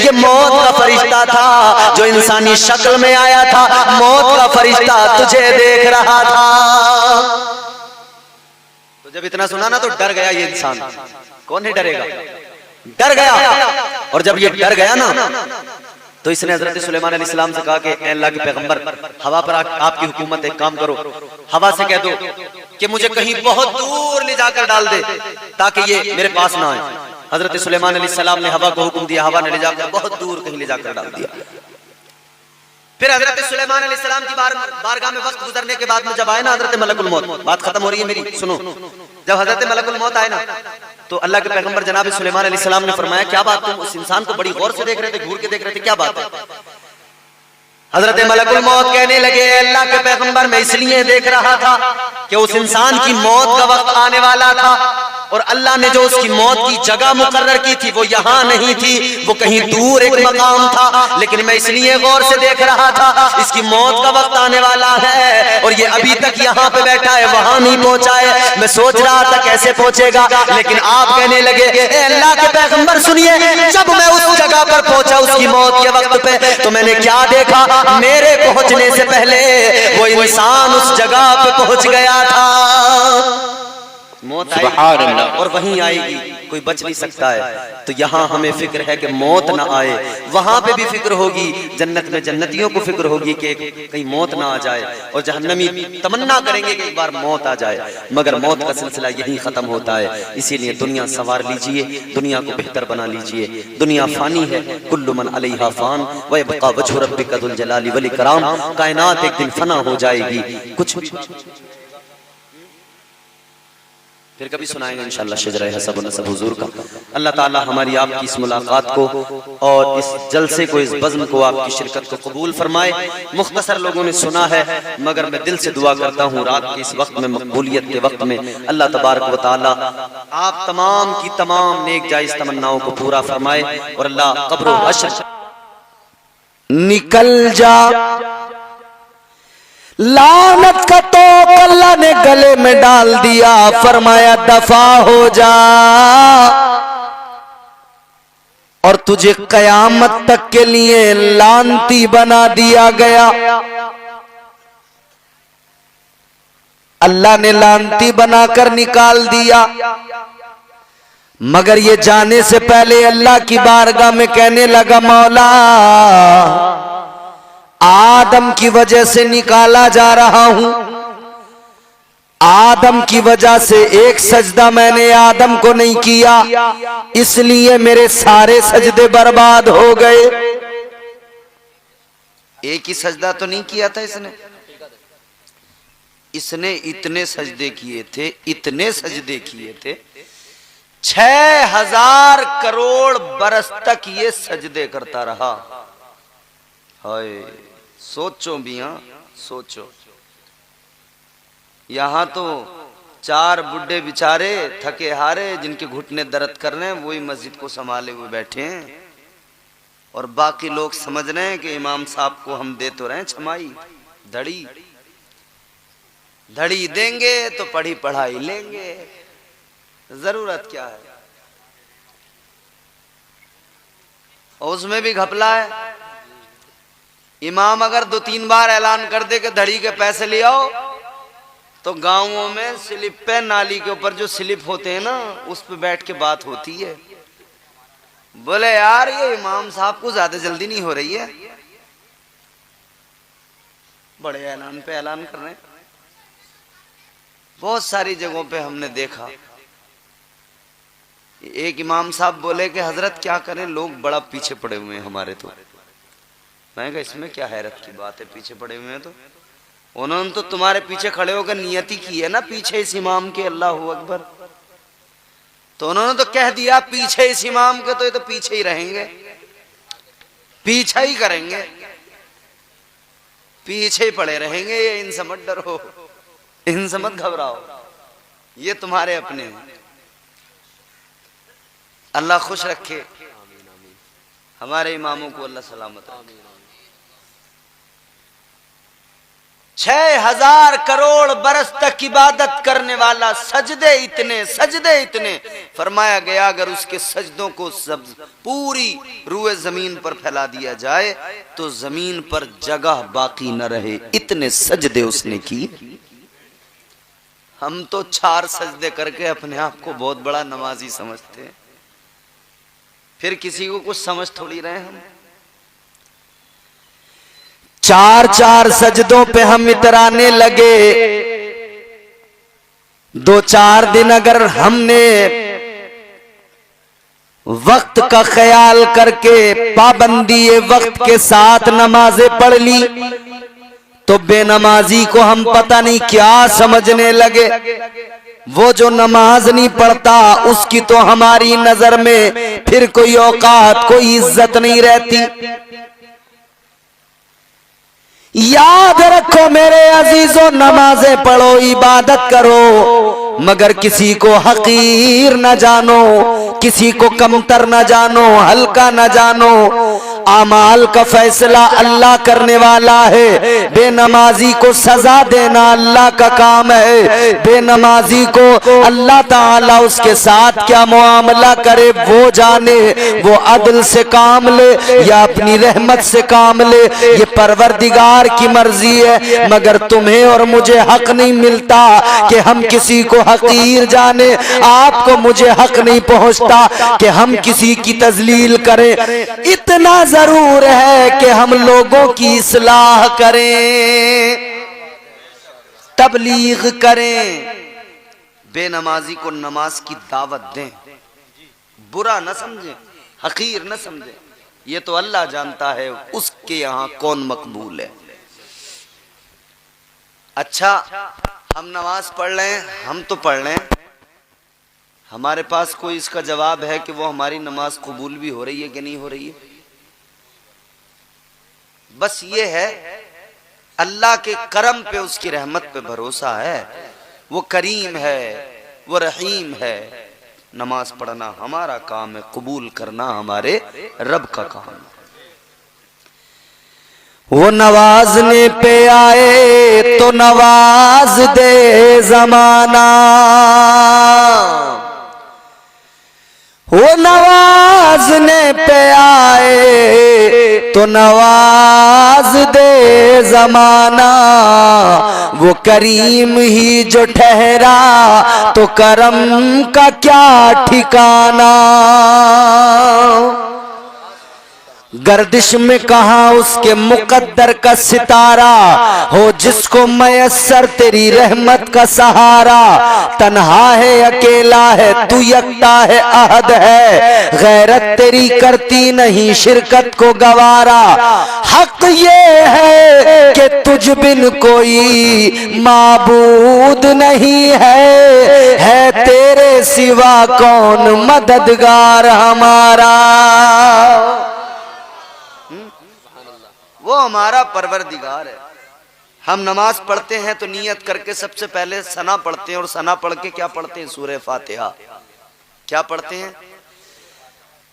ये मौत का फरिश्ता था जो इंसानी शक्ल में आया था, मौत का फरिश्ता तुझे देख रहा था। तो जब इतना सुना ना तो डर गया ये इंसान। कौन नहीं डरेगा? डर गया। और जब ये डर गया ना तो इसने हजरत सुलेमान अलैहिस्सलाम से कहा कि अल्लाह के पैगंबर हवा पर आपकी हुकूमत है, एक काम करो, हवा से कह दो कि मुझे कहीं बहुत दूर ले जाकर डाल दे ताकि ये मेरे पास ना आए। हजरत सुलेमान अलैहिस्सलाम ने हवा को हुक्म दिया, हवा ने ले जाकर बहुत दूर कहीं ले जाकर डाल दिया। फिर हजरत सुलेमान अलैहिस्सलाम की बारगाह में वक्त गुजरने के बाद में जब आए ना हजरत मलकुल मौत, बात खत्म हो रही है मेरी, सुनो। जब हजरत मलकुल मौत आए ना तो अल्लाह के पैगंबर जनाब सुलेमान अलैहिस्सलाम ने फरमाया क्या बात, तुम उस इंसान को बड़ी गौर से देख रहे थे, घूर के देख रहे थे, क्या बात है? हजरत मलकुल मौत कहने लगे अल्लाह के पैगंबर मैं इसलिए देख रहा था कि उस इंसान की मौत का वक्त आने वाला था और अल्लाह ने जो उसकी मौत की जगह मुकर्रर की थी वो यहाँ नहीं थी, वो कहीं दूर एक मकाम था, लेकिन मैं इसलिए गौर से देख रहा था इसकी मौत का वक्त आने वाला है और ये अभी तक यहाँ पे बैठा है, वहां नहीं पहुंचा है। मैं सोच रहा था कैसे पहुंचेगा, लेकिन आप कहने लगे अल्लाह के पैगंबर सुनिए, जब मैं उस जगह पर पहुंचा उसकी मौत के वक्त पे तो मैंने क्या देखा, मेरे पहुंचने से पहले वो इंसान उस जगह पे पहुंच गया था। मौत आएगी और वहीं आएगी, कोई बच नहीं सकता है। तो यहाँ हमें फिक्र है कि मौत ना आए, वहां पे भी फिक्र होगी, जन्नत में जन्नतियों को फिक्र होगी कि कहीं मौत ना आ जाए, और जहन्नमी तमन्ना करेंगे कि एक बार मौत आ जाए, मगर मौत का सिलसिला यहीं खत्म होता है। इसीलिए दुनिया संवार लीजिए, दुनिया को बेहतर बना लीजिए। दुनिया फानी है, कुल्लु मन अलैहा फान व यबका वजहु रब्बिका जुल जलाली वल इकराम। कायनात एक दिन फना हो जाएगी, कुछ फिर कभी सुनाएंगे इंशाअल्लाह शजरा हसब व नसब हुजूर का। अल्लाह ताला हमारी आपकी इस मुलाकात को और इस जलसे को, इस बज़्म को, आपकी शिरकत को कबूल फरमाए। मुख्तसर लोगों ने सुना है, मगर मैं दिल से दुआ करता हूँ रात के इस वक्त में, मकबूलियत के वक्त में, अल्लाह तबारक व तआला आप तमाम की तमाम नेक जायज़ तमन्नाओं को पूरा फरमाए और अल्लाह कब्र व हश्र निकल जा लानत का तो अल्लाह ने गले में डाल दिया, फरमाया दफा हो जा और तुझे कयामत तक के लिए लानती बना दिया गया। अल्लाह ने लानती बनाकर निकाल दिया, मगर ये जाने से पहले अल्लाह की बारगाह में कहने लगा मौला आदम की वजह से निकाला जा रहा हूं, आदम की वजह से एक सजदा मैंने आदम को नहीं किया, इसलिए मेरे सारे सजदे बर्बाद हो गए। एक ही सजदा तो नहीं किया था इसने इतने सजदे किए थे, इतने सजदे किए थे, 6000 करोड़ बरस तक ये सजदे करता रहा। हाय सोचो भी, हाँ सोचो, यहाँ तो 4 बुढ़े बेचारे थके हारे जिनके घुटने दर्द कर रहे हैं वही मस्जिद को संभाले हुए बैठे हैं, और बाकी लोग समझ रहे हैं कि इमाम साहब को हम दे तो रहे हैं छमाई धड़ी, धड़ी देंगे तो पढ़ी पढ़ाई लेंगे, जरूरत क्या है। और उसमें भी घपला है। इमाम अगर 2-3 बार ऐलान कर दे कि धड़ी के पैसे ले आओ, तो गांवों में स्लिप पे, नाली के ऊपर जो स्लिप होते हैं ना, उस पे बैठ के बात होती है। बोले यार ये इमाम साहब को ज्यादा जल्दी नहीं हो रही है, बड़े ऐलान पे ऐलान कर रहे हैं। बहुत सारी जगहों पे हमने देखा। एक इमाम साहब बोले कि हजरत क्या करें, लोग बड़ा पीछे पड़े हुए हैं हमारे। तो मैं कहा इसमें क्या हैरत की बात है, पीछे पड़े हुए हैं तो उन्होंने तो तुम्हारे पीछे खड़े होकर नियति की है ना पीछे इस इमाम के, अल्लाहू अकबर। तो उन्होंने तो कह दिया पीछे इस इमाम के, तो ये तो पीछे ही रहेंगे, पीछा ही करेंगे, पीछे ही पड़े रहेंगे। ये इनसे मत डरो, इनसे मत घबराओ, ये तुम्हारे अपने हैं। अल्लाह खुश रखे हमारे इमामों को, अल्लाह सलामत रखे। 6000 करोड़ बरस तक इबादत करने वाला, सजदे इतने, फरमाया गया अगर उसके सजदों को सब पूरी रूए जमीन पर फैला दिया जाए तो जमीन पर जगह बाकी न रहे, इतने सजदे उसने की। हम तो 4 सजदे करके अपने आप को बहुत बड़ा नमाजी समझते हैं, फिर किसी को कुछ समझ थोड़ी रहे हम। 4 सजदों पे हम इतराने लगे। 2-4 दिन अगर हमने वक्त का ख्याल करके पाबंदी वक्त के साथ नमाजें पढ़ ली तो बेनमाजी को हम पता नहीं क्या समझने लगे। वो जो नमाज नहीं पढ़ता उसकी तो हमारी नजर में फिर कोई औकात, कोई इज्जत नहीं रहती। याद रखो मेरे अजीजों, नमाजें पढ़ो, इबादत करो, मगर किसी को हकीर न जानो, किसी को कमतर न जानो, हल्का न जानो। आमाल का फैसला अल्लाह करने वाला है। बेनमाजी को सजा देना अल्लाह का काम है। बेनमाजी को अल्लाह ताला उसके साथ क्या मुआमला करे वो जाने। वो अदल से काम ले या अपनी रहमत से काम ले, ये परवरदिगार की मर्जी है। मगर तुम्हें और मुझे हक नहीं मिलता कि हम किसी को हकीर जाने। आपको मुझे हक नहीं पहुंचता कि हम किसी की तजलील करें। इतना जरूर है कि हम लोगों की इस्लाह करें, तबलीग करें, बेनमाजी को नमाज की दावत दें, बुरा न समझें, हकीर न समझें। ये तो अल्लाह जानता है उसके यहाँ कौन मकबूल है। अच्छा, हम नमाज पढ़ लें, हम तो पढ़ लें, हमारे पास कोई इसका जवाब है कि वो हमारी नमाज कबूल भी हो रही है कि नहीं हो रही है? बस ये है अल्लाह के करम पे, उसकी रहमत पे भरोसा है। वो करीम है, वो रहीम है। नमाज पढ़ना हमारा काम है, कबूल करना हमारे रब का काम है। वो नवाजने पे आए तो नवाज दे जमाना, वो नवाजने पे आए तो नवाज दे जमाना। वो करीम ही जो ठहरा तो करम का क्या ठिकाना। गर्दिश में कहा उसके मुकद्दर का सितारा, हो जिसको मयस्सर तेरी रहमत का सहारा। तन्हा है, अकेला है, तू यकता है, अहद है, गैरत तेरी करती नहीं शिरकत को गवारा। हक ये है कि तुझ बिन कोई माबूद नहीं है तेरे सिवा कौन मददगार हमारा। वो हमारा परवरदिगार है, हम नमाज पढ़ते हैं तो नियत करके सबसे पहले सना पढ़ते हैं, और सना पढ़ के क्या पढ़ते हैं? सूरह फातिहा। क्या पढ़ते हैं?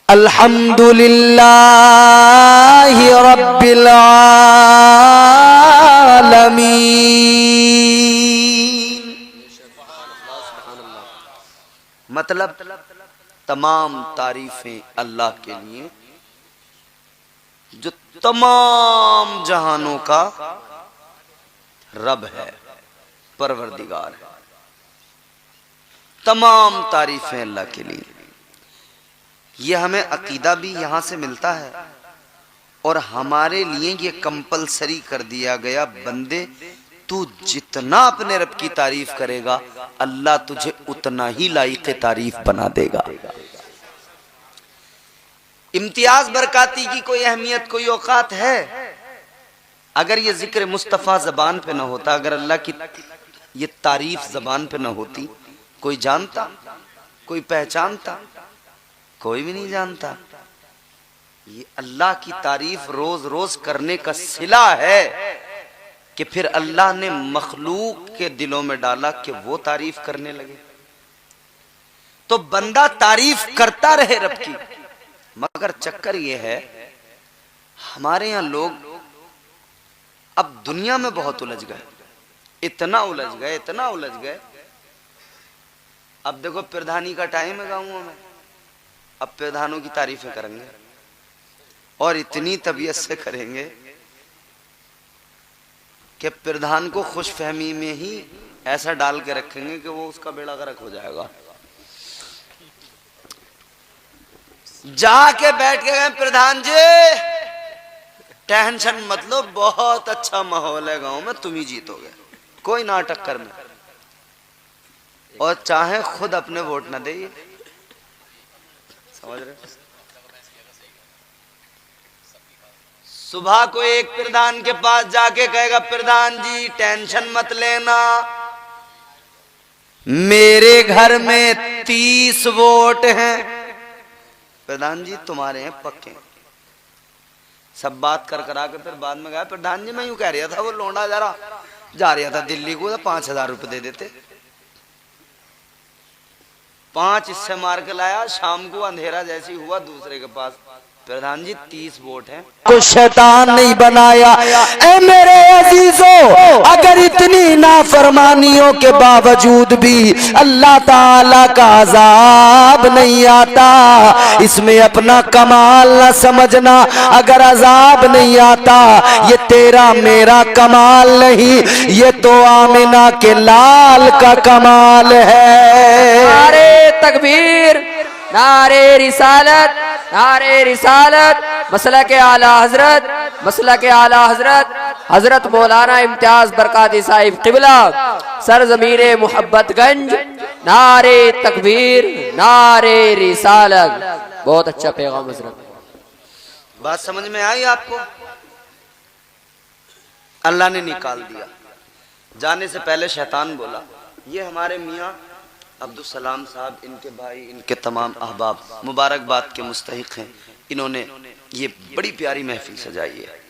अल्हम्दुलिल्लाहि रब्बिल आलमीन। मतलब तमाम तारीफें अल्लाह के लिए जो तमाम जहानों का रब है, परवरदिगार है। तमाम तारीफें अल्लाह के लिए। ये हमें अकीदा भी यहां से मिलता है, और हमारे लिए ये कंपलसरी कर दिया गया, बंदे तू जितना अपने रब की तारीफ करेगा अल्लाह तुझे उतना ही लायक तारीफ बना देगा। इम्तियाज बरकाती की कोई अहमियत, कोई औकात है? अगर ये जिक्र मुस्तफ़ा जबान पे ना होता, अगर अल्लाह की ये तारीफ जबान पे ना होती, कोई जानता? कोई पहचानता? कोई भी नहीं जानता। ये अल्लाह की तारीफ रोज रोज करने का सिला है कि फिर अल्लाह ने मखलूक के दिलों में डाला कि वो तारीफ करने लगे। तो बंदा तारीफ करता रहे रब की। मगर चक्कर ये है, हमारे यहां लोग अब दुनिया में बहुत उलझ गए, इतना उलझ गए, इतना उलझ गए। अब देखो प्रधानी का टाइम है गाँवों में, अब प्रधानों की तारीफें करेंगे और इतनी तबीयत से करेंगे कि प्रधान को खुशफहमी में ही ऐसा डाल के रखेंगे कि वो उसका बेड़ा गर्क हो जाएगा। जाके बैठ के गए, प्रधान जी टेंशन मत लो, बहुत अच्छा माहौल है गांव में, तुम ही जीतोगे, कोई ना टक्कर में। और चाहे खुद अपने वोट ना दे, समझ रहे? सुबह को एक प्रधान के पास जाके कहेगा, प्रधान जी टेंशन मत लेना, मेरे घर में 30 वोट हैं। प्रधान जी तुम्हारे हैं पक्के। सब बात कर करा के फिर बाद में गया, प्रधान जी मैं यूं कह रहा था, वो लौंडा जा रहा था दिल्ली को, 5,000 रुपए दे देते। 5 इससे मार के लाया, शाम को अंधेरा जैसी हुआ दूसरे के पास, प्रधान जी 30 वोट हैं। को शैतान नहीं बनाया। ए मेरे अजीजों, अगर इतनी नाफरमानियों के बावजूद भी अल्लाह ताला का अजाब नहीं आता, इसमें अपना कमाल न समझना। अगर अजाब नहीं आता, ये तेरा मेरा कमाल नहीं, ये तो आमिना के लाल का कमाल है। नारे तकबीर, नारे रिसालत, नारे रिसालत, मसला के आला हजरत, मसला के आला हजरत हजरत मौलाना इम्तियाज बरकाती साहिब किबला सरजमीरे मोहब्बतगंज। नारे तकबीर, नारे रिसालत। बहुत अच्छा पैगाम हजरत। बात समझ में आई आपको? अल्लाह ने निकाल दिया। जाने से पहले शैतान बोला, ये हमारे मियाँ अब्दुल सलाम साहब, इनके भाई, इनके तमाम अहबाब मुबारकबाद के मुस्तहिक हैं, इन्होंने ये बड़ी प्यारी महफिल सजाई है।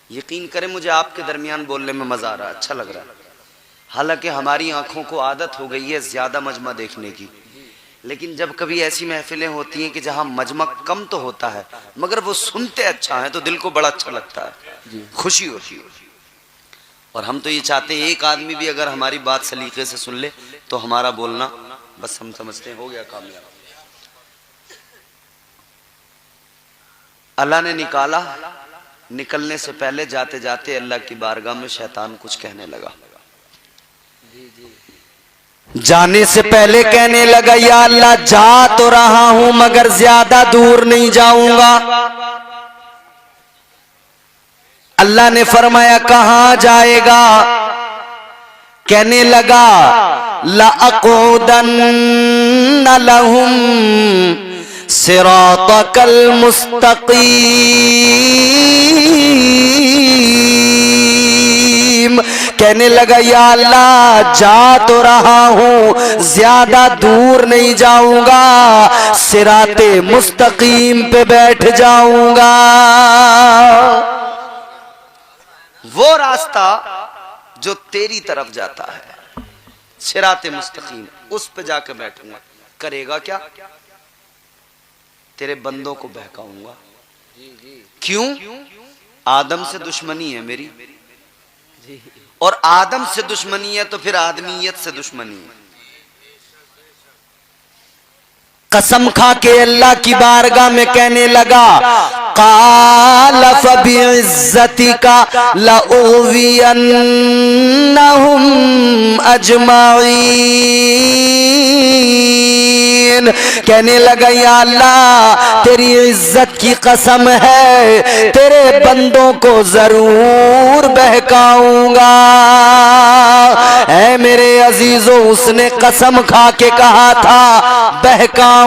यकीन करें मुझे आपके दरमियान बोलने में मजा आ रहा है, अच्छा लग रहा है। हालांकि हमारी आंखों को आदत हो गई है ज्यादा मजमा देखने की, लेकिन जब कभी ऐसी महफिलें होती हैं कि जहां मजमा कम तो होता है मगर वो सुनते अच्छा है तो दिल को बड़ा अच्छा लगता है, खुशी होती है। और हम तो ये चाहते हैं एक आदमी भी अगर हमारी बात सलीके से सुन ले तो हमारा बोलना बस हम समझते हैं हो गया कामयाब। अल्लाह ने निकाला। निकलने से पहले जाते जाते अल्लाह की बारगाह में शैतान कुछ कहने लगा। जाने से पहले कहने लगा, या अल्लाह जा तो रहा हूं मगर ज्यादा दूर नहीं जाऊंगा। अल्लाह ने फरमाया कहां जाएगा? कहने लगा, लअक़ूदन्न लहुम सिरातकल मुस्तक़ीम। कहने लगा, या अल्लाह जा तो रहा हूं, ज्यादा दूर नहीं जाऊंगा, सिराते मुस्तकीम पे बैठ जाऊंगा। वो रास्ता जो तेरी तरफ जाता है, सिराते मुस्तकीम, उस पे जाके बैठूंगा। करेगा क्या? तेरे बंदों को बहकाऊंगा। क्यों? आदम से दुश्मनी है मेरी, और आदम से दुश्मनी है तो फिर आदमीयत से दुश्मनी है। कसम खा के अल्लाह की बारगाह में कहने लगा, काल फबिइज्जतिका लउग़वियन्नहुम अजमाइन। कहने लगा, या अल्लाह तेरी इज्जत की कसम है, तेरे बंदों को जरूर बहकाऊंगा। ऐ मेरे अजीजों, उसने कसम खा के कहा था बहकाऊंगा,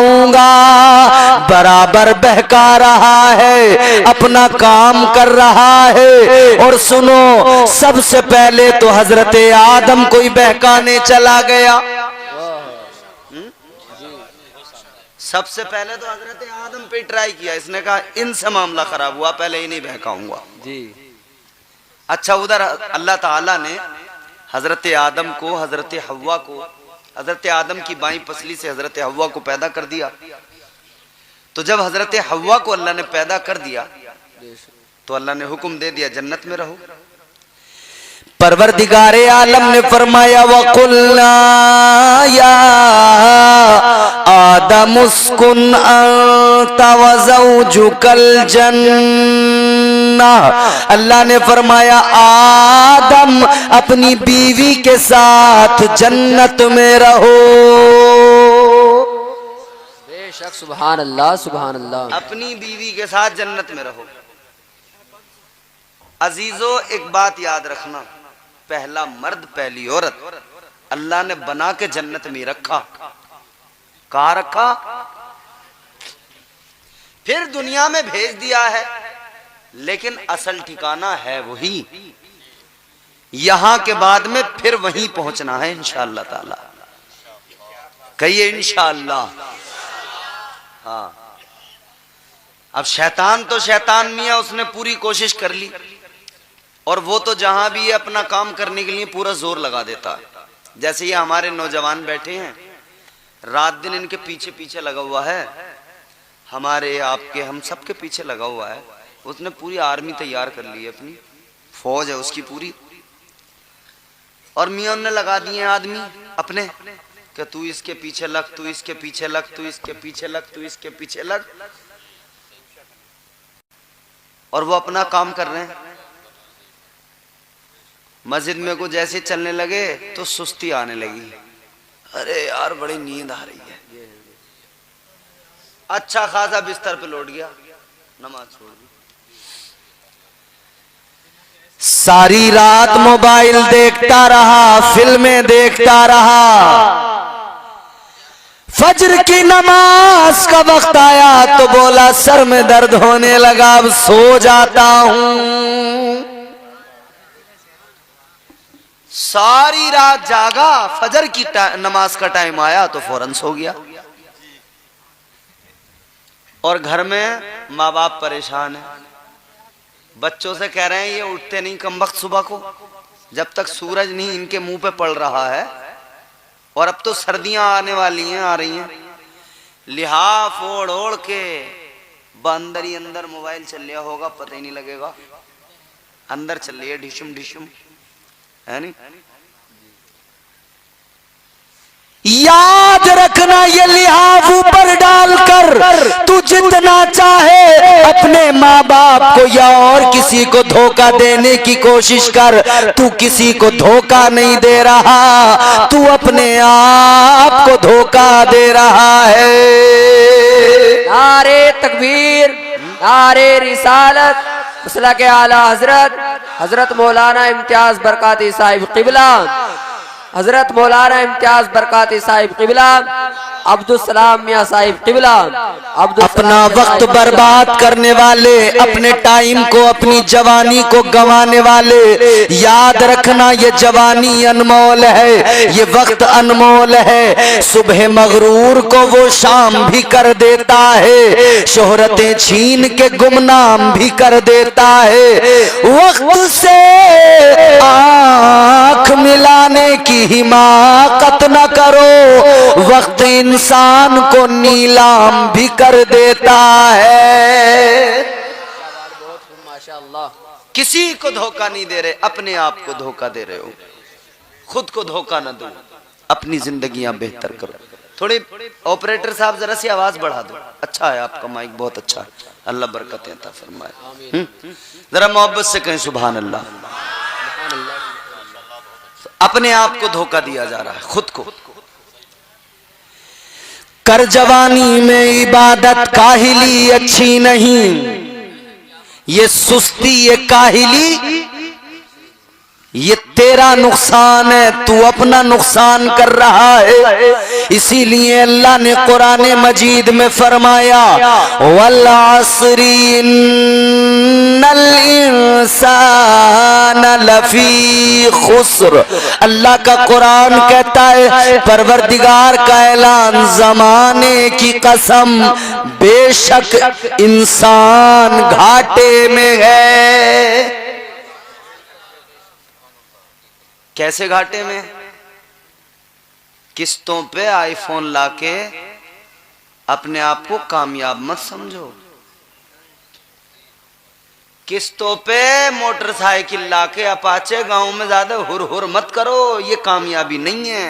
बराबर बहका रहा है, अपना काम कर रहा है। और सुनो, सबसे पहले तो हजरत आदम को ही बहकाने चला गया। सबसे पहले तो हजरत आदम पे ट्राई किया, इसने कहा इनसे मामला खराब हुआ, पहले ही नहीं बहकाऊंगा जी। अच्छा, उधर अल्लाह ताला ने हजरत आदम को, हजरत हव्वा को, हजरत आदम की बाईं पसली से हजरत हव्वा को पैदा कर दिया। तो जब हजरत हव्वा को अल्लाह ने पैदा कर दिया तो अल्लाह ने हुक्म दे दिया जन्नत में रहो। परवरदिगारे आलम ने फरमाया, वकुल्ना या आदम उस्कुन अंता व ज़ौजुकल जन्नह। अल्लाह ने फरमाया, आदम अपनी बीवी के साथ जन्नत में रहो। बेशक, सुभान अल्लाह, सुभान अल्लाह। अपनी बीवी के साथ जन्नत में रहो। अजीजों, एक बात याद रखना, पहला मर्द पहली औरत अल्लाह ने बना के जन्नत में रखा। कहाँ रखा? फिर दुनिया में भेज दिया है, लेकिन असल ठिकाना है वही। यहां के बाद में फिर वहीं पहुंचना है इंशाअल्लाह ताला। कहिए इंशाअल्लाह। हाँ, अब शैतान तो शैतान मियां, उसने पूरी कोशिश कर ली, और वो तो जहां भी है अपना काम करने के लिए पूरा जोर लगा देता है। जैसे ये हमारे नौजवान बैठे हैं, रात दिन इनके पीछे पीछे लगा हुआ है, हमारे आपके हम सबके पीछे लगा हुआ है। उसने पूरी आर्मी तैयार कर ली है, अपनी फौज है उसकी पूरी, और मियां ने लगा दिए आदमी अपने कि तू इसके पीछे लग, तू इसके पीछे लग, तू इसके पीछे लग, तू इसके पीछे लग, और वो अपना काम कर रहे हैं। मस्जिद में को जैसे चलने लगे तो सुस्ती आने लगी, अरे यार बड़ी नींद आ रही है। अच्छा खासा बिस्तर पे लौट गया, नमाज छोड़ दी। सारी रात मोबाइल देखता रहा, फिल्में देखता रहा। फजर की नमाज का वक्त आया तो बोला सर में दर्द होने लगा, अब सो जाता हूं। सारी रात जागा, फजर की नमाज का टाइम आया तो फौरन सो गया। और घर में माँ बाप परेशान है, बच्चों से कह रहे हैं ये उठते नहीं कमबख्त सुबह को, जब तक सूरज नहीं इनके मुंह पे पड़ रहा है। और अब तो सर्दियां आने वाली हैं, आ रही हैं, लिहाफ ओढ़ ओढ़ के अंदर ही अंदर मोबाइल चल लिया होगा, पता ही नहीं लगेगा, अंदर चल रही है ढिशुम ढिशुम, है नहीं? याद रखना, ये लिहाफ ऊपर डालकर तू जितना चाहे अपने माँ बाप को या और किसी को धोखा देने की कोशिश कर, तू किसी को धोखा नहीं दे रहा, तू अपने आप को धोखा दे रहा है। नारे तकबीर, नारे रिसालत, मसलक आला हजरत हजरत मौलाना इम्तियाज बरकाती साहिब क़िबला हजरत मौलाना इम्तियाज बरकाती साहिब किबला, अब्दुल सलाम मियां साहिब किबला, अपना वक्त बर्बाद करने वाले, अपने टाइम को, अपनी जवानी को गंवाने वाले, याद रखना ये जवानी अनमोल है, ये वक्त अनमोल है। सुबह मगरूर को वो शाम भी कर देता है, शोहरतें छीन के गुमनाम भी कर देता है। वक्त से आंख मिलाने की हिमाकत न करो, वक्त इंसान को नीलाम भी कर देता है। माशाअल्लाह। किसी को धोखा नहीं दे रहे, अपने आप को धोखा दे रहे हो। खुद को धोखा न दो, अपनी जिंदगियां बेहतर करो। थोड़ी ऑपरेटर साहब जरा सी आवाज बढ़ा दो। अच्छा है आपका माइक, बहुत अच्छा है, अल्लाह बरकतें अता फरमाए। जरा मोहब्बत से कहें सुभान अल्लाह। अपने आप को धोखा दिया जा रहा है, खुद को। कर जवानी में इबादत काहिली अच्छी नहीं, ये सुस्ती ये काहिली ये तेरा नुकसान है, तू अपना नुकसान कर रहा है। इसीलिए अल्लाह ने कुरान मजीद में फरमाया वल अस्री इन्नल इंसान लफी खुस्र। अल्लाह का कुरान कहता है, परवरदिगार का ऐलान, जमाने की कसम, बेशक इंसान घाटे में है। कैसे घाटे में? किस्तों पे आईफोन लाके अपने आप को कामयाब मत समझो। किस्तों पे मोटरसाइकिल लाके अपाचे गांव में ज्यादा हुर हुर मत करो, ये कामयाबी नहीं है।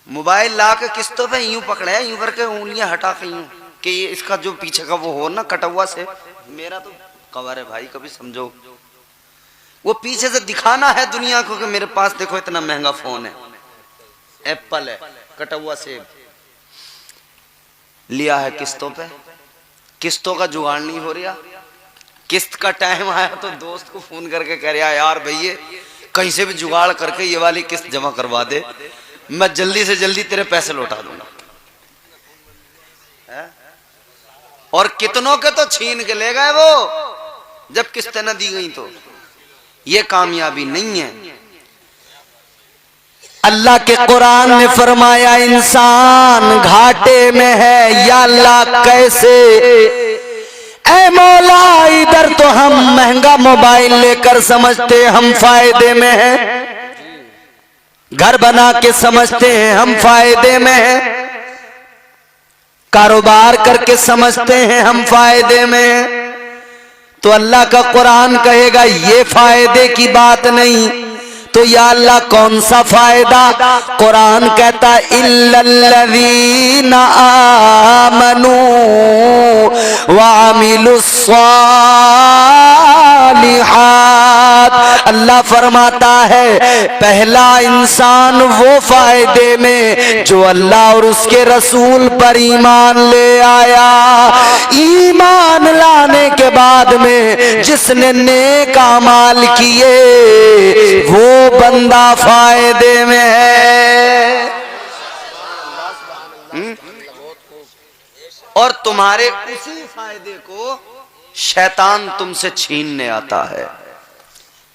मोबाइल लाके किस्तों पे यूं पकड़े, यूं करके उंगलियां हटा के यूं कि ये इसका जो पीछे का वो हो ना कटुआ से, मेरा तो कवर है भाई, कभी समझो। वो पीछे से दिखाना है दुनिया को कि मेरे पास देखो इतना महंगा फोन है, एप्पल है, कटुआ सेब लिया है किस्तों पे। किस्तों का जुगाड़ नहीं हो रहा। किस्त का टाइम आया तो दोस्त को फोन करके कह रहा यार भैया कहीं से भी जुगाड़ करके ये वाली किस्त जमा करवा दे, मैं जल्दी से जल्दी तेरे पैसे लौटा दूंगा। और कितनों के तो छीन के ले गए वो, जब किस्तें न दी गई। तो ये कामयाबी नहीं है। अल्लाह के कुरान ने फरमाया इंसान घाटे में है। या अल्लाह कैसे? ऐ मौला इधर तो हम महंगा मोबाइल लेकर समझते हम फायदे में हैं, घर बना के समझते हैं हम फायदे में हैं, कारोबार करके समझते हैं हम फायदे में हैं। तो अल्लाह का कुरान कहेगा ये फायदे की बात नहीं, तो या अल्लाह कौन सा फायदा? कुरान कहता इल्लल्लज़ीना आमनू व अमिलुस सालिहात। अल्लाह फरमाता है पहला इंसान वो फायदे में जो अल्लाह और उसके रसूल पर ईमान ले आया। ईमान लाने के बाद में जिसने नेक अमाल किए वो बंदा फायदे में है। और तुम्हारे उसी फायदे को शैतान तुमसे छीनने आता है,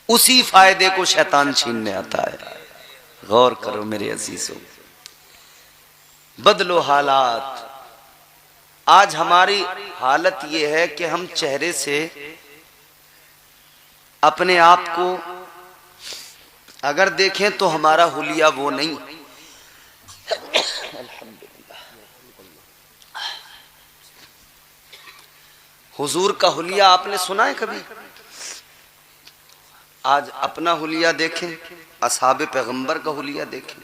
उसी फायदे को शैतान छीनने आता है। गौर करो मेरे अजीजों, बदलो हालात। आज हमारी हालत यह है कि हम चेहरे से अपने आप को अगर देखें तो हमारा हुलिया वो नहीं। हुजूर का हुलिया आपने सुना है कभी? आज अपना हुलिया देखें, असहाबे पैगंबर का हुलिया देखें।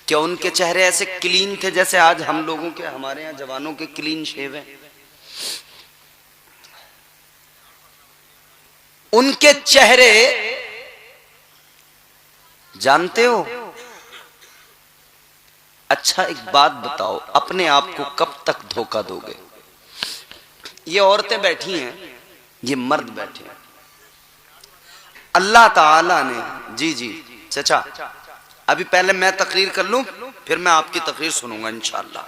क्या उनके चेहरे ऐसे क्लीन थे जैसे आज हम लोगों के, हमारे यहाँ जवानों के क्लीन शेव हैं? उनके चेहरे जानते हो? अच्छा एक बात बताओ, अपने आप को कब तक धोखा दोगे? ये औरतें बैठी हैं, ये मर्द बैठे हैं, अल्लाह ताला ने, जी जी चचा, अभी पहले मैं तकरीर कर लूं, फिर मैं आपकी तकरीर सुनूंगा इंशाअल्लाह,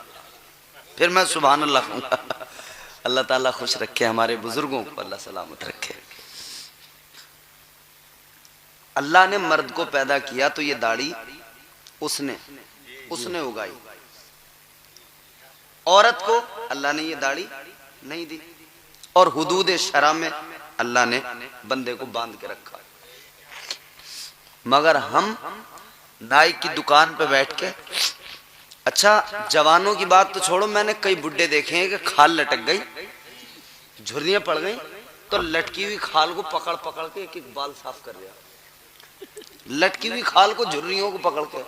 फिर मैं सुभान अल्लाह कहूंगा। अल्लाह ताला खुश रखे हमारे बुजुर्गों को, अल्लाह सलामत रखे। अल्लाह ने मर्द को पैदा किया तो ये दाढ़ी उसने उगाई, औरत को अल्लाह ने ये दाढ़ी नहीं दी, और हुदूद शरा में अल्लाह ने बंदे को बांध के रखा। मगर हम नाई की दुकान पे बैठ के, अच्छा जवानों की बात तो छोड़ो, मैंने कई बुड्ढे देखे हैं कि खाल लटक गई, झुर्रियां पड़ गई, तो लटकी हुई खाल को पकड़ पकड़ के एक एक बाल साफ कर दिया, लटकी हुई खाल को झुर्रियों को पकड़ के।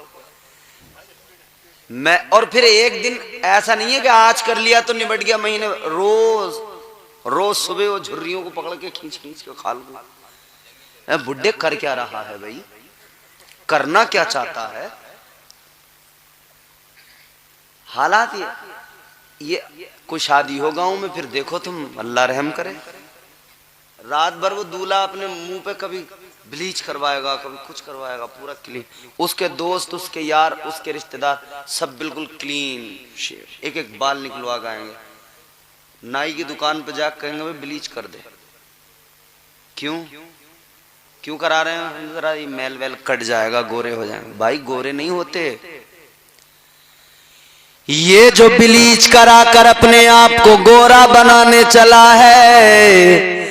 मैं और फिर एक दिन ऐसा नहीं है कि आज कर लिया तो निबट गया, महीने रोज सुबह वो झुर्रियों को पकड़ के खींच खींच के खाल को। बुड्ढे कर क्या रहा है भाई, करना क्या चाहता है? हालात ये कोई शादी हो गांव में, फिर देखो तुम, अल्लाह रहम करे, रात भर वो दूल्हा अपने मुंह पे कभी ब्लीच करवाएगा, कभी कुछ करवाएगा, पूरा क्लीन, उसके दोस्त, उसके यार, उसके रिश्तेदार सब बिल्कुल क्लीन शेव, एक एक बाल निकलवा गाएंगे। नाई की दुकान पे जाकर कहेंगे भाई ब्लीच कर दे, क्यों करा रहे हैं? जरा ये मैल वैल कट जाएगा, गोरे हो जाएंगे। भाई गोरे नहीं होते, ये जो ब्लीच करा कर अपने आप को गोरा बनाने चला है,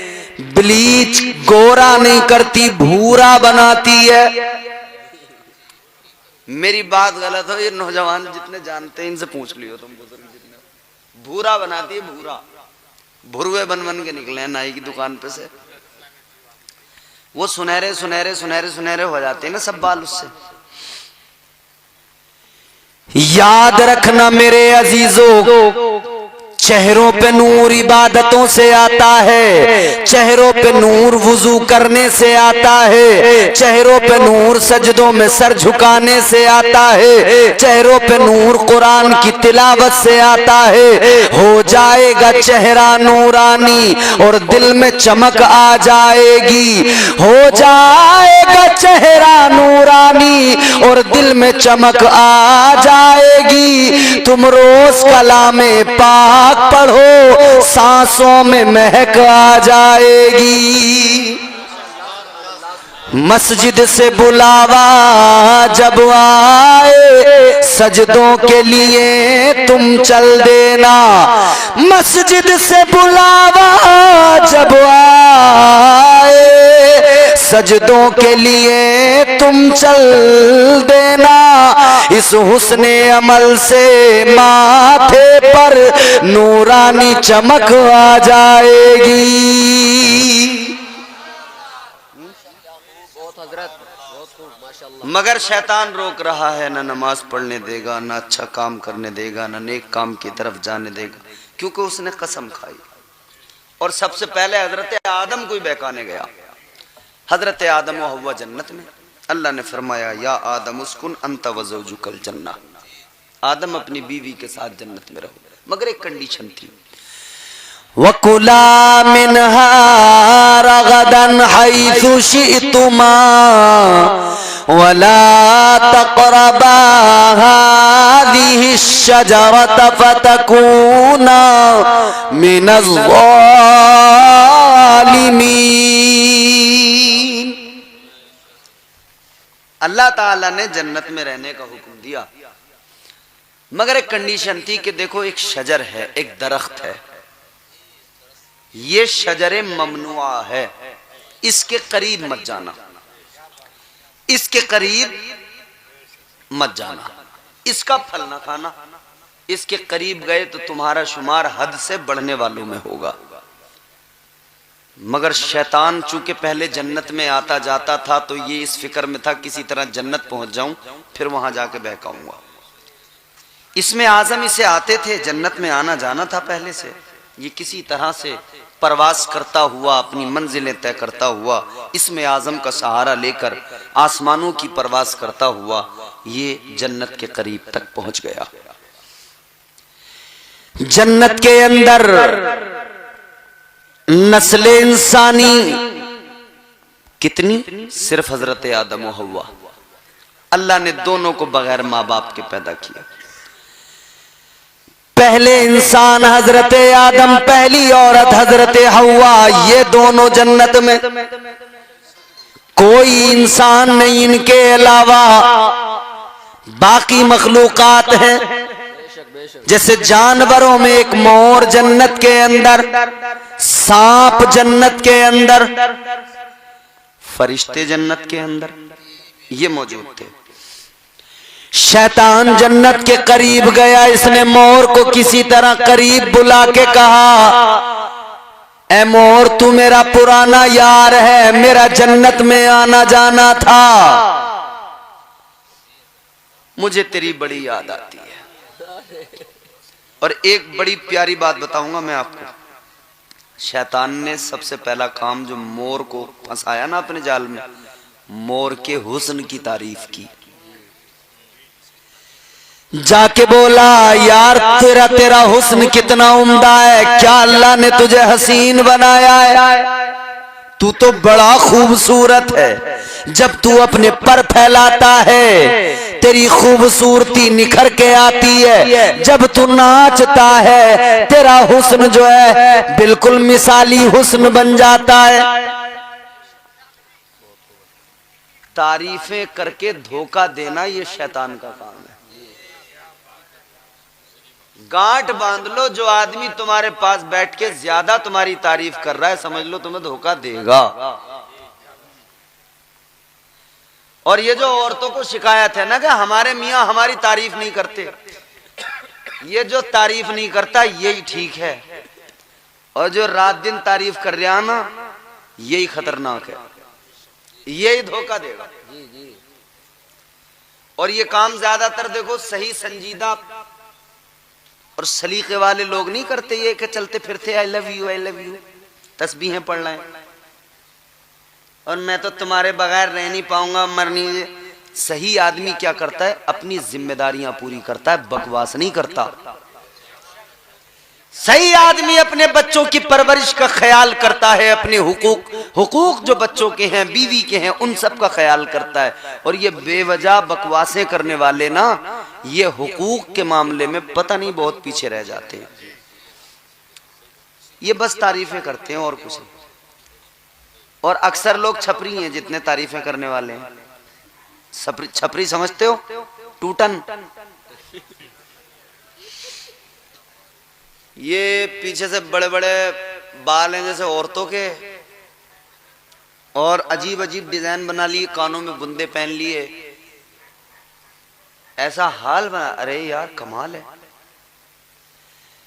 ब्लीच गोरा नहीं करती, भूरा बनाती है। मेरी बात गलत हो, ये नौजवान जितने जानते हैं इनसे पूछ लियो तुम, बुजुर्ग जितने, भूरा बनाती है, भूरा, भुरवे बन बन के निकले हैं नाई की दुकान पे से, वो सुनहरे सुनहरे सुनहरे सुनहरे हो जाते हैं ना सब बाल उससे। याद रखना मेरे अजीजों, चेहरों पे नूर इबादतों से आता है, चेहरों पे नूर वुजू करने से आता है, चेहरों पे नूर सजदों में सर झुकाने से आता है, चेहरों पे नूर कुरान की तिलावत से आता है। हो जाएगा चेहरा नूरानी और दिल में चमक आ जाएगी, हो जाएगा चेहरा नूरानी और दिल में चमक आ जाएगी। तुम रोज कलामे पाक पढ़ो, सांसों में महक आ जाएगी। मस्जिद से बुलावा जब आए, सजदों के लिए तुम चल देना, मस्जिद से बुलावा जब आए, सजदों के लिए तुम चल देना। इस हुस्ने अमल से माथे पर नूरानी चमक आ जाएगी। मगर शैतान रोक रहा है, ना नमाज पढ़ने देगा, ना अच्छा काम करने देगा, ना नेक काम की तरफ जाने देगा, क्योंकि उसने कसम खाई। और सबसे पहले हजरत आदम को ही बहकाने गया। हजरत आदम व हव्वा जन्नत में, अल्लाह ने फरमाया या आदम उस्कुन अंत व ज़ौजुकल जन्नह, आदम अपनी बीवी के साथ जन्नत में रहो, मगर एक कंडीशन थी, वकुला मिनहा रगदन हैसु शि'तुमा वला तक़रबा हाज़िहि शजरत फतकूना मिनज़ ज़ालिमीन। अल्लाह ताला ने जन्नत में रहने का हुक्म दिया, मगर एक कंडीशन थी कि देखो एक शजर है, एक दरख्त है, ये शजरे ममनुआ है, इसके करीब मत जाना, इसके करीब मत जाना, इसका फल ना खाना, इसके करीब गए तो तुम्हारा शुमार हद से बढ़ने वालों में होगा। मगर शैतान चूंकि पहले जन्नत में आता जाता था तो ये इस फिक्र में था किसी तरह जन्नत पहुंच जाऊं, फिर वहां जाके बहकाऊंगा। इसमें आजम इसे आते थे, जन्नत में आना जाना था पहले से, ये किसी तरह से परवास करता हुआ, अपनी मंजिलें तय करता हुआ, इसमें आजम का सहारा लेकर आसमानों की परवास करता हुआ ये जन्नत के करीब तक पहुंच गया। जन्नत के अंदर नस्ल इंसानी कितनी? सिर्फ हजरत आदम और हव्वा। अल्लाह ने दोनों को बगैर माँ बाप के पैदा किया। पहले इंसान हजरत आदम, पहली औरत हजरत हव्वा, ये दोनों जन्नत में। कोई इंसान नहीं इनके अलावा। बाकी मखलूकात हैं, जैसे जानवरों में एक मोर जन्नत के अंदर, सांप जन्नत के अंदर, फरिश्ते जन्नत के अंदर ये मौजूद थे। शैतान जन्नत के करीब गया, इसने मोर को किसी तरह करीब बुला के कहा, ऐ मोर तू मेरा पुराना यार है, मेरा जन्नत में आना जाना था, मुझे तेरी बड़ी याद आती है। और एक बड़ी प्यारी बात बताऊंगा मैं आपको। शैतान ने सबसे पहला काम जो मोर को फंसाया ना अपने जाल में, मोर के हुस्न की तारीफ की। जाके बोला, यार तेरा हुस्न कितना उम्दा है, क्या अल्लाह ने तुझे हसीन बनाया है, तू तो बड़ा खूबसूरत है। जब तू अपने पर फैलाता है तेरी खूबसूरती निखर के आती है, जब तू नाचता है तेरा हुस्न जो है बिल्कुल मिसाली हुस्न बन जाता है। तारीफें करके धोखा देना ये शैतान का काम है। गांठ बांध लो, जो आदमी तुम्हारे पास बैठ के ज्यादा तुम्हारी तारीफ कर रहा है, समझ लो तुम्हें धोखा देगा। और ये जो औरतों को शिकायत है ना कि हमारे मियां हमारी तारीफ नहीं करते, ये जो तारीफ नहीं करता यही ठीक है, और जो रात दिन तारीफ कर रहा ना यही खतरनाक है, यही धोखा देगा। और ये काम ज्यादातर देखो सही संजीदा और सलीके वाले लोग नहीं करते, ये कि चलते फिरते आई लव यू तस्बीहें पढ़ रहे हैं और मैं तो तुम्हारे बगैर रह नहीं पाऊंगा, मर नहीं। सही आदमी क्या करता है? अपनी जिम्मेदारियां पूरी करता है, बकवास नहीं करता। सही आदमी अपने बच्चों की परवरिश का ख्याल करता है, अपने हुकूक जो बच्चों के हैं, बीवी के हैं, उन सब का ख्याल करता है। और ये बेवजह बकवासें करने वाले ना, ये हुकूक के मामले में पता नहीं बहुत पीछे रह जाते हैं। ये बस तारीफें करते हैं और कुछ नहीं। और अक्सर लोग छपरी हैं जितने तारीफें करने वाले हैं। छपरी समझते हो? टूटन। ये पीछे से बड़े बड़े बाल हैं जैसे औरतों के, और अजीब अजीब डिजाइन बना लिए, कानों में बुंदे पहन लिए, ऐसा हाल बना। अरे यार कमाल है।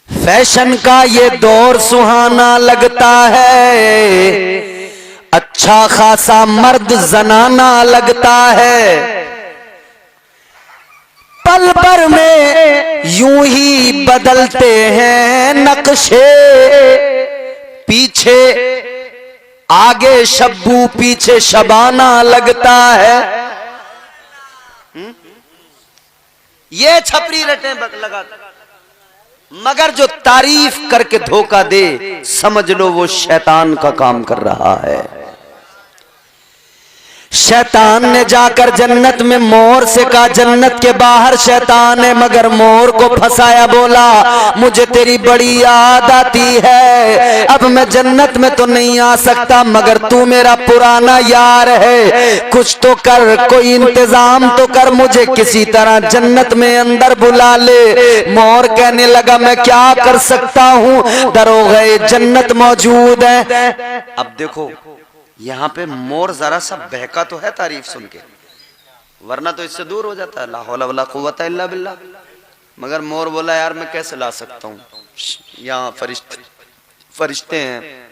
फैशन का ये दौर सुहाना लगता है, अच्छा खासा मर्द जनाना लगता है, पल भर में यूं ही बदलते हैं नक्शे, पीछे आगे शब्बू पीछे शबाना लगता है। ये छपरी रटे लगा, मगर जो तारीफ करके धोखा दे, समझ लो वो शैतान का काम कर रहा है। शैतान ने जाकर जन्नत में मोर से कहा, जन्नत के बाहर शैतान है, मगर मोर को फंसाया, बोला मुझे तेरी बड़ी याद आती है, अब मैं जन्नत में तो नहीं आ सकता, मगर तू मेरा पुराना यार है, कुछ तो कर, कोई इंतजाम तो कर, मुझे किसी तरह जन्नत में अंदर बुला ले। मोर कहने लगा मैं क्या कर सकता हूँ, दरोगे जन्नत मौजूद है। अब देखो यहाँ पे मोर जरा सा बहका तो है तारीफ सुन के, वरना तो इससे दूर हो जाता है, ला हौला वला कुव्वता इल्ला बिल्लाह। मगर मोर बोला यार मैं कैसे ला सकता हूँ, यहाँ फरिश्ते हैं,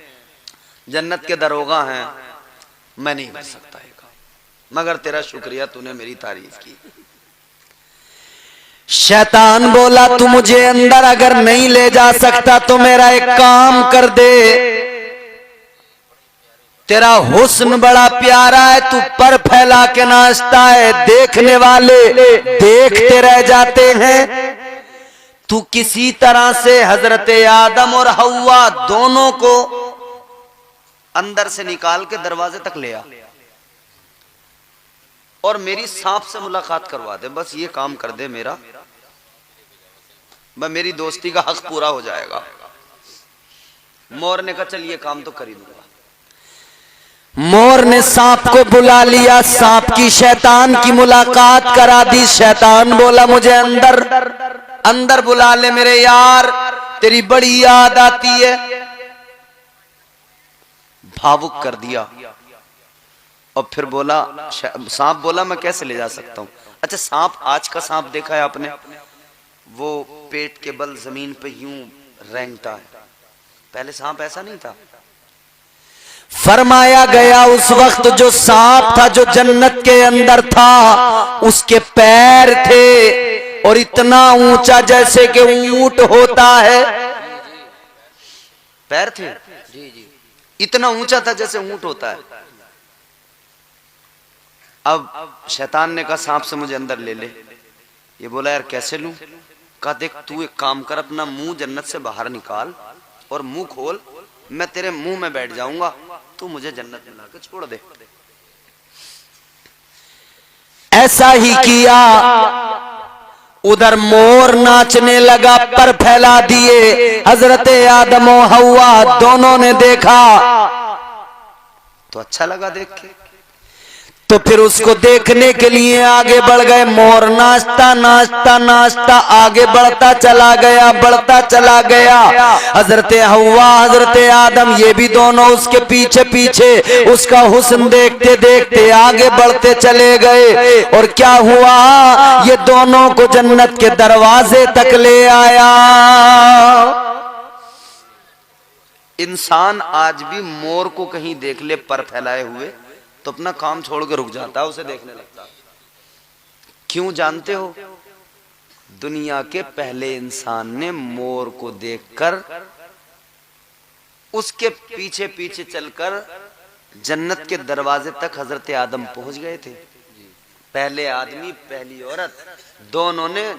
जन्नत के दरोगा हैं, मैं नहीं कर सकता है, मगर तेरा शुक्रिया तूने मेरी तारीफ की। शैतान बोला तू मुझे अंदर अगर नहीं ले जा सकता तो मेरा एक काम कर दे, तेरा हुस्न बड़ा प्यारा है, तू पर फैला के नाचता है, देखने वाले देखते रह जाते हैं, तू किसी तरह से हजरत आदम और हव्वा दोनों को अंदर से निकाल के दरवाजे तक ले आ। और मेरी सांप से मुलाकात करवा दे, बस ये काम कर दे मेरा, मेरी दोस्ती का हक पूरा हो जाएगा। मोर ने कहा चल ये काम तो कर ही दूंगा। मोर ने सांप को बुला लिया, सांप की शैतान की मुलाकात करा दी। शैतान बोला मुझे अंदर अंदर बुला ले मेरे यार, तेरी बड़ी याद आती है। भावुक कर दिया और फिर बोला, सांप बोला मैं कैसे ले जा सकता हूं। अच्छा सांप, आज का सांप देखा है आपने, वो पेट के बल जमीन पे यूं रेंगता है, पहले सांप ऐसा नहीं था। फरमाया गया उस वक्त जो सांप था जो जन्नत के अंदर था, उसके पैर थे और इतना ऊंचा जैसे कि ऊंट होता है। पैर थे इतना ऊंचा था जैसे ऊंट होता है। अब शैतान ने कहा सांप से मुझे अंदर ले ले। ये बोला यार कैसे लूं। कहा देख तू एक काम कर, अपना मुंह जन्नत से बाहर निकाल और मुंह खोल, मैं तेरे मुंह में बैठ जाऊंगा, तू मुझे जन्नत में लाकर छोड़ दे। ऐसा ही किया। उधर मोर नाचने लगा, पर फैला दिए। हजरत आदम और हव्वा दोनों ने देखा तो अच्छा लगा देख के, तो फिर उसको देखने के लिए आगे बढ़ गए। मोर नाचता नाचता नाचता आगे बढ़ता चला गया, बढ़ता चला गया। हजरत हव्वा हजरत आदम ये भी दोनों उसके पीछे पीछे उसका हुस्न देखते देखते आगे बढ़ते चले गए। और क्या हुआ, ये दोनों को जन्नत के दरवाजे तक ले आया। इंसान आज भी मोर को कहीं देख ले पर फैलाए हुए तो अपना काम छोड़ के रुक जाता है, उसे देखने लगता। क्यों जानते हो? दुनिया के पहले इंसान ने मोर को देखकर उसके पीछे पीछे चलकर जन्नत के दरवाजे तक हजरत आदम पहुंच गए थे। पहले आदमी पहली औरत दोनों ने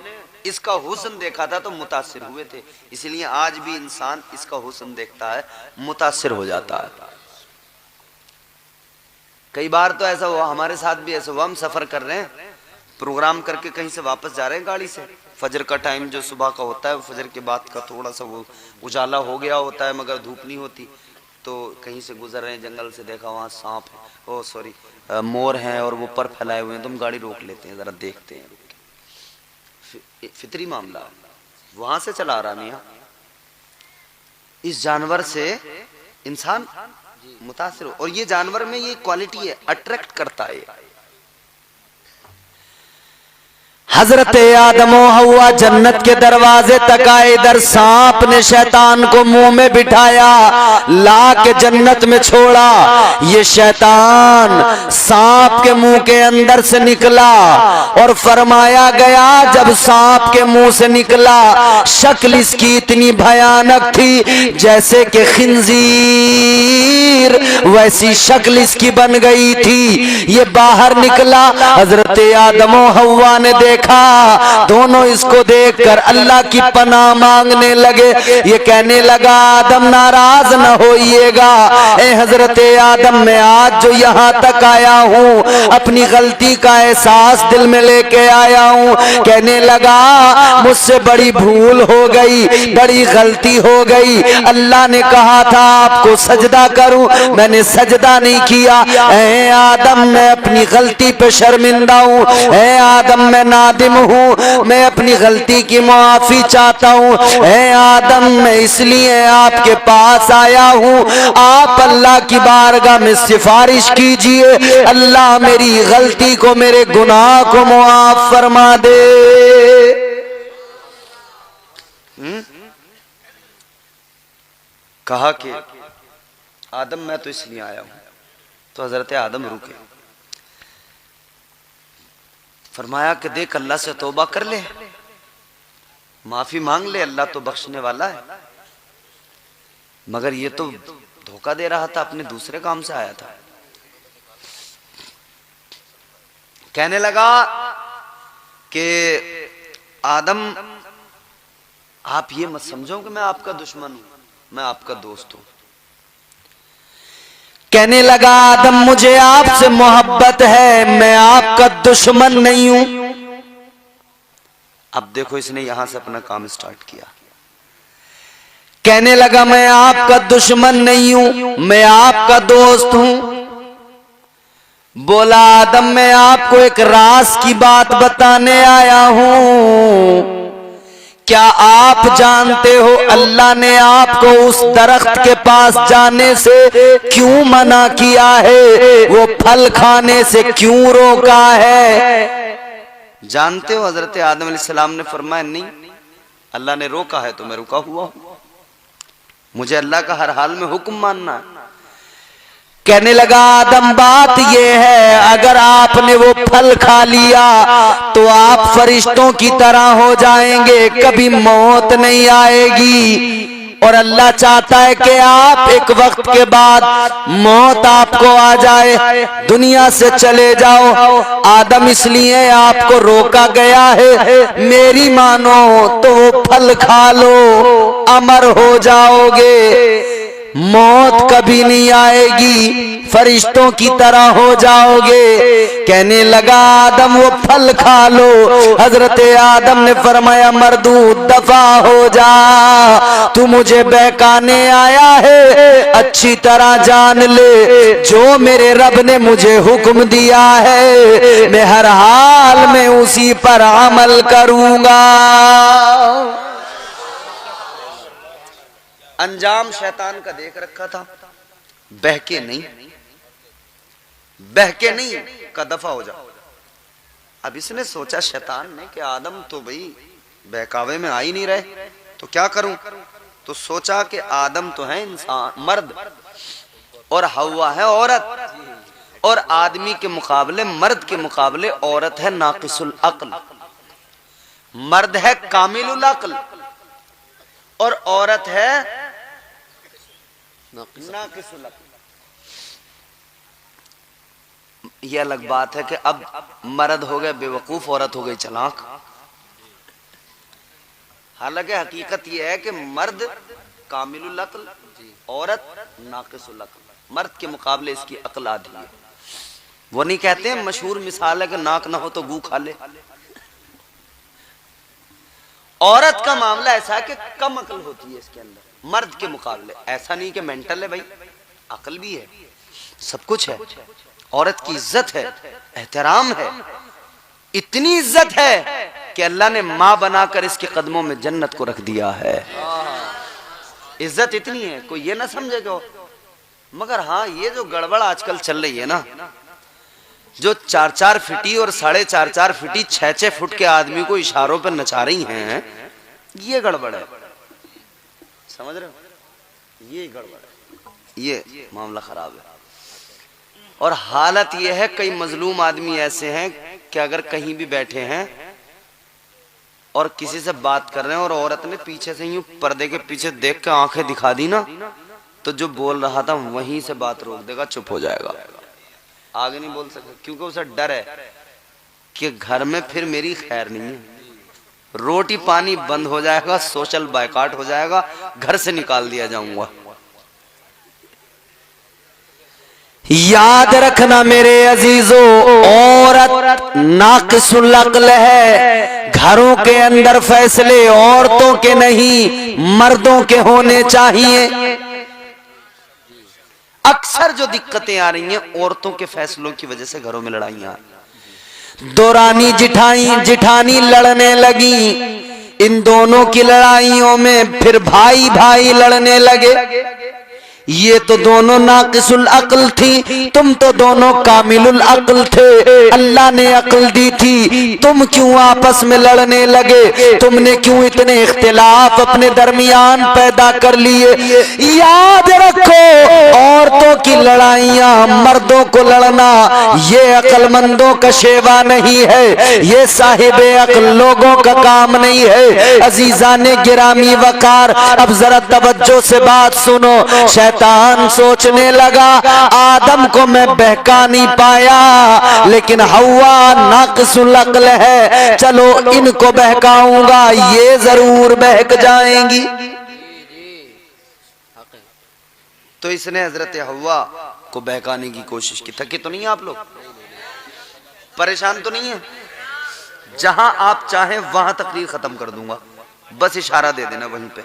इसका हुस्न देखा था तो मुतासिर हुए थे। इसलिए आज भी इंसान इसका हुस्न देखता है, मुतासिर हो जाता है। कई बार तो ऐसा हुआ, हमारे साथ भी ऐसा हुआ, हम सफर कर रहे हैं, प्रोग्राम करके कहीं से वापस जा रहे हैं गाड़ी से, फजर का टाइम जो सुबह का होता है, फजर के बाद का थोड़ा सा वो उजाला हो गया होता है मगर धूप नहीं होती। तो कहीं से गुजर रहे हैं, जंगल से देखा वहाँ सांप है, ओ सॉरी मोर हैं और वो पर फैलाए हुए हैं, तो हम गाड़ी रोक लेते हैं, जरा देखते हैं। फितरी मामला वहां से चला रहा मियां। इस जानवर से इंसान मुतासिर हो, और ये जानवर में ये क्वालिटी है, अट्रैक्ट करता है। हजरत आदम और हव्वा जन्नत के दरवाजे तक आए। इधर सांप ने शैतान को मुंह में बिठाया, ला के जन्नत में छोड़ा। ये शैतान सांप के मुंह के अंदर से निकला और फरमाया गया जब सांप के मुंह से निकला, शक्ल इसकी इतनी भयानक थी जैसे कि खिंजीर, वैसी शक्ल इसकी बन गई थी। ये बाहर निकला, हजरत आदम और हव्वा ने देखा, दोनों इसको देखकर अल्लाह की पनाह मांगने लगे। ये कहने लगा आदम नाराज न होइएगा, ए हजरत आदम मैं आज जो यहाँ तक आया हूँ अपनी गलती का एहसास दिल में लेके आया हूँ। कहने लगा मुझसे बड़ी भूल हो गई, बड़ी गलती हो गई। अल्लाह ने कहा था आपको सजदा करूं, मैंने सजदा नहीं किया। ए आदम मैं अपनी गलती पे शर्मिंदा हूँ, ए आदम मैं नादिम हूँ, मैं अपनी गलती की माफी चाहता हूँ। ए आदम मैं इसलिए आपके पास आया हूँ, आप अल्लाह की बारगाह में सिफारिश कीजिए, अल्लाह मेरी गलती को, मेरे गुनाह को मुआफ फरमा दे। कहा कि आदम मैं तो इसलिए आया हूं। तो हजरत आदम रुके, फरमाया कि देख अल्लाह से तौबा कर ले, माफी मांग ले, अल्लाह तो बख्शने वाला है। मगर ये तो धोखा दे रहा था, अपने दूसरे काम से आया था। कहने लगा कि आदम आप ये मत समझो कि मैं आपका दुश्मन हूं, मैं आपका दोस्त हूं। कहने लगा आदम मुझे आपसे मोहब्बत है, मैं आपका दुश्मन नहीं हूं। अब देखो इसने यहां से अपना काम स्टार्ट किया। कहने लगा मैं आपका दुश्मन नहीं हूं, मैं आपका दोस्त हूं। बोला आदम मैं आपको एक राज की बात बताने आया हूं। क्या आप जानते हो अल्लाह ने आपको उस दरख्त के पास जाने से क्यों मना किया है? वो फल खाने से क्यों रोका है? जानते हो? हजरत आदम अलैहिस्सलाम ने फरमाया नहीं, अल्लाह ने रोका है तो मैं रुका हुआ हूं, मुझे अल्लाह का हर हाल में हुक्म मानना है। कहने लगा आदम बात यह है अगर आपने वो फल खा लिया तो आप फरिश्तों की तरह हो जाएंगे, कभी मौत नहीं आएगी। और अल्लाह चाहता है कि आप एक वक्त के बाद मौत आपको आ जाए, दुनिया से चले जाओ। आदम इसलिए आपको रोका गया है, मेरी मानो तो वो फल खा लो, अमर हो जाओगे, मौत कभी नहीं आएगी, फरिश्तों की तरह हो जाओगे। कहने लगा आदम वो फल खा लो। हजरत आदम ने फरमाया मर्दूद दफा हो जा, तू मुझे बहकाने आया है, अच्छी तरह जान ले जो मेरे रब ने मुझे हुक्म दिया है मैं हर हाल में उसी पर अमल करूंगा। अंजाम शैतान का देख रखा था, बहके नहीं, बहके नहीं का दफा हो जाओ। अब इसने सोचा शैतान ने कि आदम तो भाई बहकावे में आ ही नहीं रहे, तो क्या करूं? तो सोचा कि आदम तो है इंसान मर्द और हव्वा है औरत, और आदमी के मुकाबले मर्द के मुकाबले औरत है नाकिसुल अक्ल, मर्द है कामिलुल अक्ल और औरत है नाकिसुल अक्ल। यह अलग बात है कि अब मर्द हो गए बेवकूफ, औरत हो गई चालाक। हालांकि हकीकत यह है कि मर्द कामिलुल अक्ल, औरत नाकिसुल अक्ल। मर्द के मुकाबले इसकी अक्ल आधी है। वो नहीं कहते हैं मशहूर मिसाल है कि नाक ना हो तो गू खा ले। औरत का मामला ऐसा है कि कम अक्ल होती है इसके अंदर मर्द के मुकाबले। ऐसा नहीं कि मेंटल है भाई, अक्ल भी है, सब कुछ है। औरत की इज्जत है, एहतराम है, इतनी इज्जत है कि अल्लाह ने मां बनाकर इसके कदमों में जन्नत को रख दिया है। इज्जत इतनी है, कोई ये ना समझेगा। मगर हाँ, ये जो गड़बड़ आजकल चल रही है ना, जो 4-4 फीटी और 4.5 फीटी 6-6 फुट के आदमी को इशारों पर नचा रही हैं, ये गड़बड़ है। समझ रहे हो? ये गड़बड़ है, ये मामला खराब है। और हालत ये है, कई मजलूम आदमी ऐसे हैं कि अगर कहीं भी बैठे हैं और किसी से बात कर रहे हैं और औरत ने पीछे से यूं पर्दे के पीछे देख के आंखें दिखा दी ना, तो जो बोल रहा था वहीं से बात रोक देगा, चुप हो जाएगा, आगे नहीं बोल सकता, क्योंकि उसे डर है कि घर में फिर मेरी खैर नहीं है, रोटी पानी बंद हो जाएगा, सोशल बायकॉट हो जाएगा, घर से निकाल दिया जाऊंगा। याद रखना मेरे अजीजों, औरत नाक़िसुल अक्ल है। घरों के अंदर फैसले औरतों के नहीं मर्दों के होने चाहिए। अक्सर जो दिक्कतें आ रही हैं औरतों के फैसलों की वजह से घरों में लड़ाइयां। दोरानी जिठानी लड़ने लगी, इन दोनों की लड़ाइयों में फिर भाई भाई लड़ने लगे। ये तो दोनों नाक़िसुल अक्ल थी, तुम तो दोनों कामिलुल अक्ल थे। अल्लाह ने अक्ल दी थी, तुम क्यों आपस में लड़ने लगे? तुमने क्यों इतने इख्तिलाफ अपने दरमियान पैदा कर लिए? याद रखो, औरतों की लड़ाइयां मर्दों को लड़ना ये अक्लमंदों का शेवा नहीं है, ये साहिबे अक्ल लोगों का काम नहीं है। अजीजाने गिरामी वकार, अब जरा तवज्जो से बात सुनो। शैतान सोचने लगा आदम को मैं बहका नहीं पाया, लेकिन हव्वा नाक़िसुल अक्ल है, चलो इनको बहकाऊंगा, ये जरूर बहक जाएंगी। तो इसने हजरत हव्वा को बहकाने की कोशिश की। थके तो नहीं है आप लोग? परेशान तो नहीं है? जहां आप चाहें वहां तकरीर खत्म कर दूंगा, बस इशारा दे देना वहीं पे।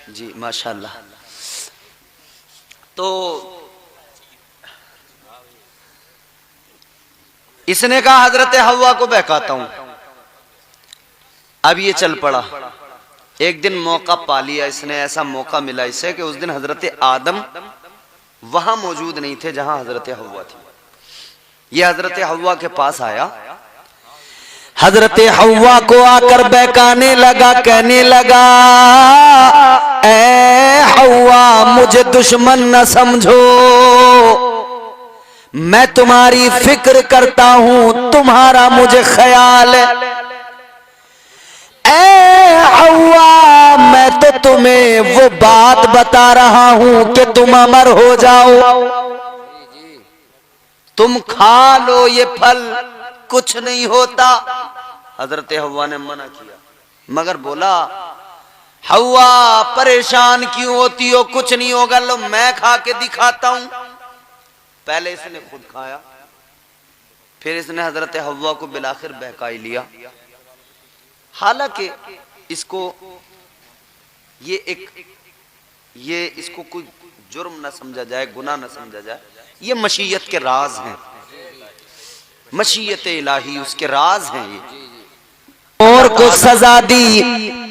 जी माशाल्लाह। तो इसने कहा हजरत हव्वा को बहकाता हूं। अब ये चल पड़ा। एक दिन मौका पा लिया इसने, ऐसा मौका मिला इसे कि उस दिन हजरत आदम वहां मौजूद नहीं थे जहां हजरत हव्वा थी। ये हजरत हव्वा के पास आया, हजरत हव्वा को आकर बहकाने लगा, कहने लगा ऐ हव्वा मुझे दुश्मन न समझो, मैं तुम्हारी फिक्र करता हूं, तुम्हारा मुझे ख्याल है। ऐ हव्वा मैं तो तुम्हें वो बात बता रहा हूं कि तुम अमर हो जाओ, तुम खा लो ये फल, कुछ नहीं होता। हजरत हव्वा ने मना किया, मगर बोला हव्वा परेशान क्यों होती हो, कुछ नहीं होगा, लो मैं खा के दिखाता हूं। पहले इसने खुद खाया, फिर इसने हजरत हव्वा को बिलाखिर बहका ही लिया। हालांकि इसको ये इसको कोई जुर्म ना समझा जाए, गुनाह ना समझा जाए, ये मशीयत के राज हैं, मशीयत इलाही उसके राज हैं ये। और को सजा दी,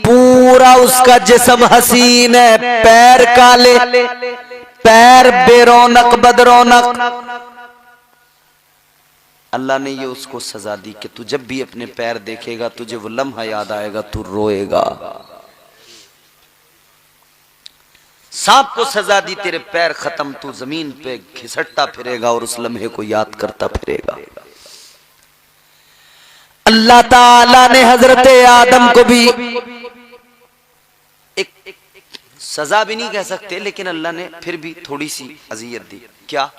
पूरा उसका जिस्म हसीन है, पैर काले, पैर बेरौनक बदरौनक। अल्लाह ने ये उसको सजा दी कि तू जब भी अपने पैर देखेगा तुझे वो लम्हा याद आएगा, तू रोएगा। सांप को सजा दी, तेरे पैर खत्म, तू जमीन पे घिसटता फिरेगा और उस लम्हे को याद करता फिरेगा। अल्लाह ताला ने हजरत आदम को भी एक सजा भी नहीं कह सकते, लेकिन अल्लाह ने फिर भी थोड़ी सी अजियत दी। क्या?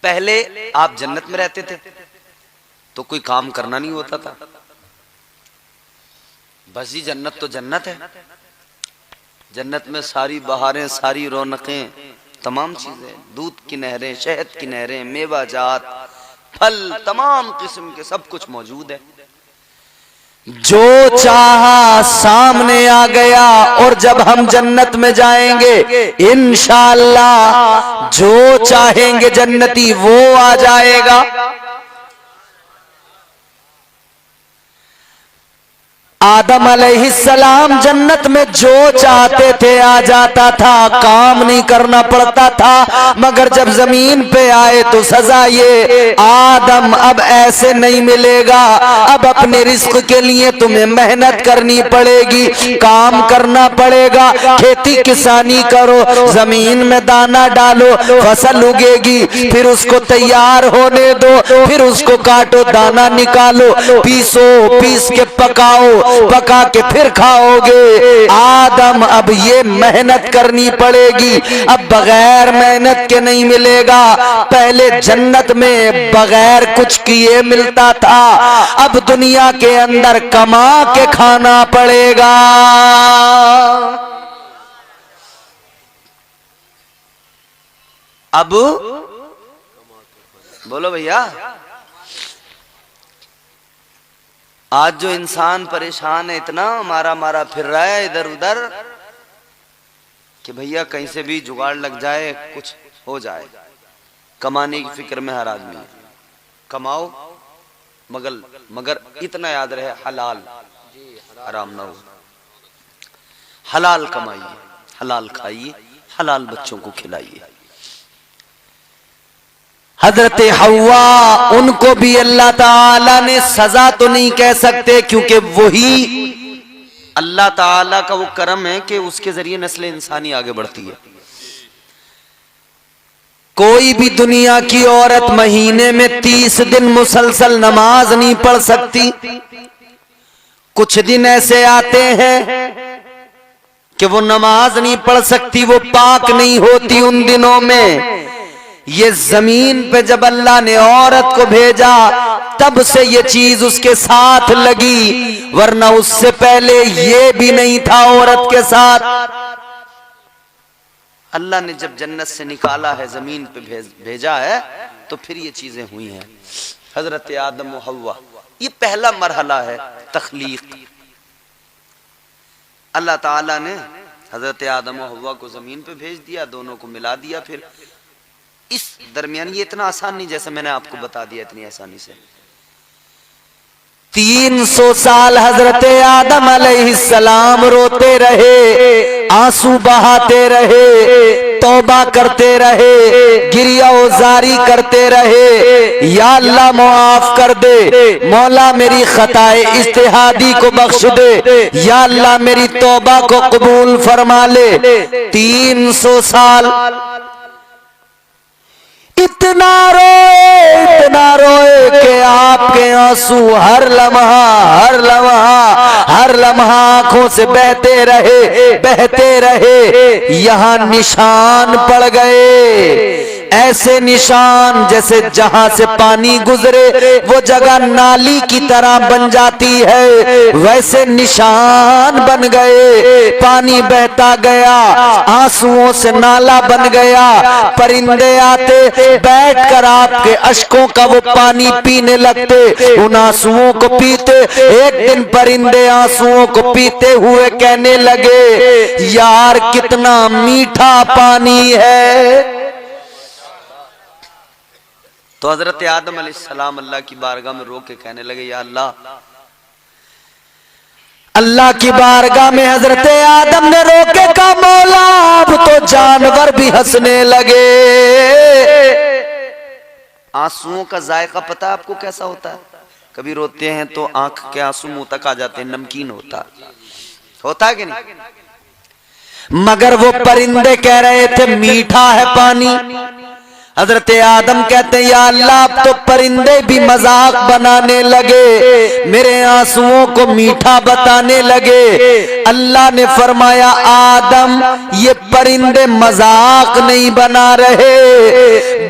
पहले आप जन्नत में रहते थे तो कोई काम करना नहीं होता था, बस ही जन्नत तो जन्नत है। जन्नत में सारी बहारें, सारी रौनकें, तमाम चीजें, दूध की नहरें, शहद की नहरें, मेवा जात, फल, तमाम किस्म के सब कुछ मौजूद है। जो चाहा सामने आ गया। और जब हम जन्नत में जाएंगे इंशाअल्लाह जो चाहेंगे जन्नती वो आ जाएगा। आदम अलैहिस्सलाम जन्नत में जो चाहते थे आ जाता था, काम नहीं करना पड़ता था। मगर जब जमीन पे आए तो सजा ये, आदम अब ऐसे नहीं मिलेगा, अब अपने रिस्क के लिए तुम्हें मेहनत करनी पड़ेगी, काम करना पड़ेगा, खेती किसानी करो, जमीन में दाना डालो, फसल उगेगी, फिर उसको तैयार होने दो, फिर उसको काटो, दाना निकालो, पीसो, पीस के पकाओ, पका के फिर खाओगे। आदम अब ये मेहनत करनी पड़ेगी, अब बगैर मेहनत के नहीं मिलेगा। पहले जन्नत में बगैर कुछ किए मिलता था, अब दुनिया के अंदर कमा के खाना पड़ेगा। अब बोलो भैया, आज जो इंसान परेशान है, इतना मारा मारा फिर रहा है इधर उधर कि भैया कहीं से भी जुगाड़ लग जाए, कुछ हो जाए, कमाने की फिक्र में हर आदमी है। कमाओ मगर इतना याद रहे हलाल हराम ना हो। हलाल कमाइए, हलाल खाइए, हलाल बच्चों को खिलाइए। हजरत हव्वा उनको भी अल्लाह ताला ने सजा तो नहीं कह सकते, क्योंकि वही अल्लाह ताला का वो करम है कि उसके जरिए नस्ल इंसानी आगे बढ़ती है। कोई भी दुनिया की औरत महीने में 30 दिन मुसलसल नमाज नहीं पढ़ सकती। कुछ दिन ऐसे आते हैं कि वो नमाज नहीं पढ़ सकती, वो पाक नहीं होती उन दिनों में। ये जमीन पे जब अल्लाह ने औरत को भेजा तब से ये चीज उसके साथ लगी, वरना उससे पहले ये भी नहीं था औरत के साथ। अल्लाह ने जब जन्नत से निकाला है, जमीन पे भेजा है, तो फिर ये चीजें हुई हैं। हजरत आदम व हव्वा, ये पहला मरहला है तख्लीक। अल्लाह ताला ने हजरत आदम व हव्वा को जमीन पे भेज दिया, दोनों को मिला दिया। फिर इस दरमियान ये इतना आसान नहीं जैसे मैंने आपको बता दिया, इतनी आसानी से 300 साल हजरत आदम अलैहिस्सलाम रोते रहे, आंसू बहाते रहे, तौबा करते रहे, गिरियाज़ारी करते रहे, या अल्लाह मुआफ कर दे, मौला मेरी खताए इज्तिहादी को बख्श दे, या अल्लाह मेरी तौबा को कबूल फरमा ले। 300 साल इतना रोए कि आपके आंसू हर लम्हा आंखों से बहते रहे। यहाँ निशान पड़ गए, ऐसे निशान जैसे जहां से पानी गुजरे वो जगह नाली की तरह बन जाती है, वैसे निशान बन गए। पानी बहता गया, आंसुओं से नाला बन गया। परिंदे आते, बैठकर आपके अश्कों का वो पानी पीने लगते, उन आंसुओं को पीते। एक दिन परिंदे आंसुओं को पीते हुए कहने लगे, यार कितना मीठा पानी है। तो हजरत आदम अलैहिस्सलाम अल्लाह की बारगाह में रो के कहने लगे, या अल्लाह की बारगाह में हजरत आदम ने रो के कहा, मौला अब तो जानवर भी हंसने लगे। आंसुओं का जायका पता है आपको कैसा होता है? कभी रोते हैं तो आंख के आंसू मुंह तक आ जाते हैं, नमकीन होता है कि नहीं? मगर वो परिंदे कह रहे थे मीठा है पानी। हजरत आदम कहते हैं, या अल्लाह अब तो परिंदे भी मजाक बनाने लगे, मेरे आंसुओं को मीठा बताने लगे। अल्लाह ने फरमाया, आदम ये परिंदे मजाक नहीं बना रहे,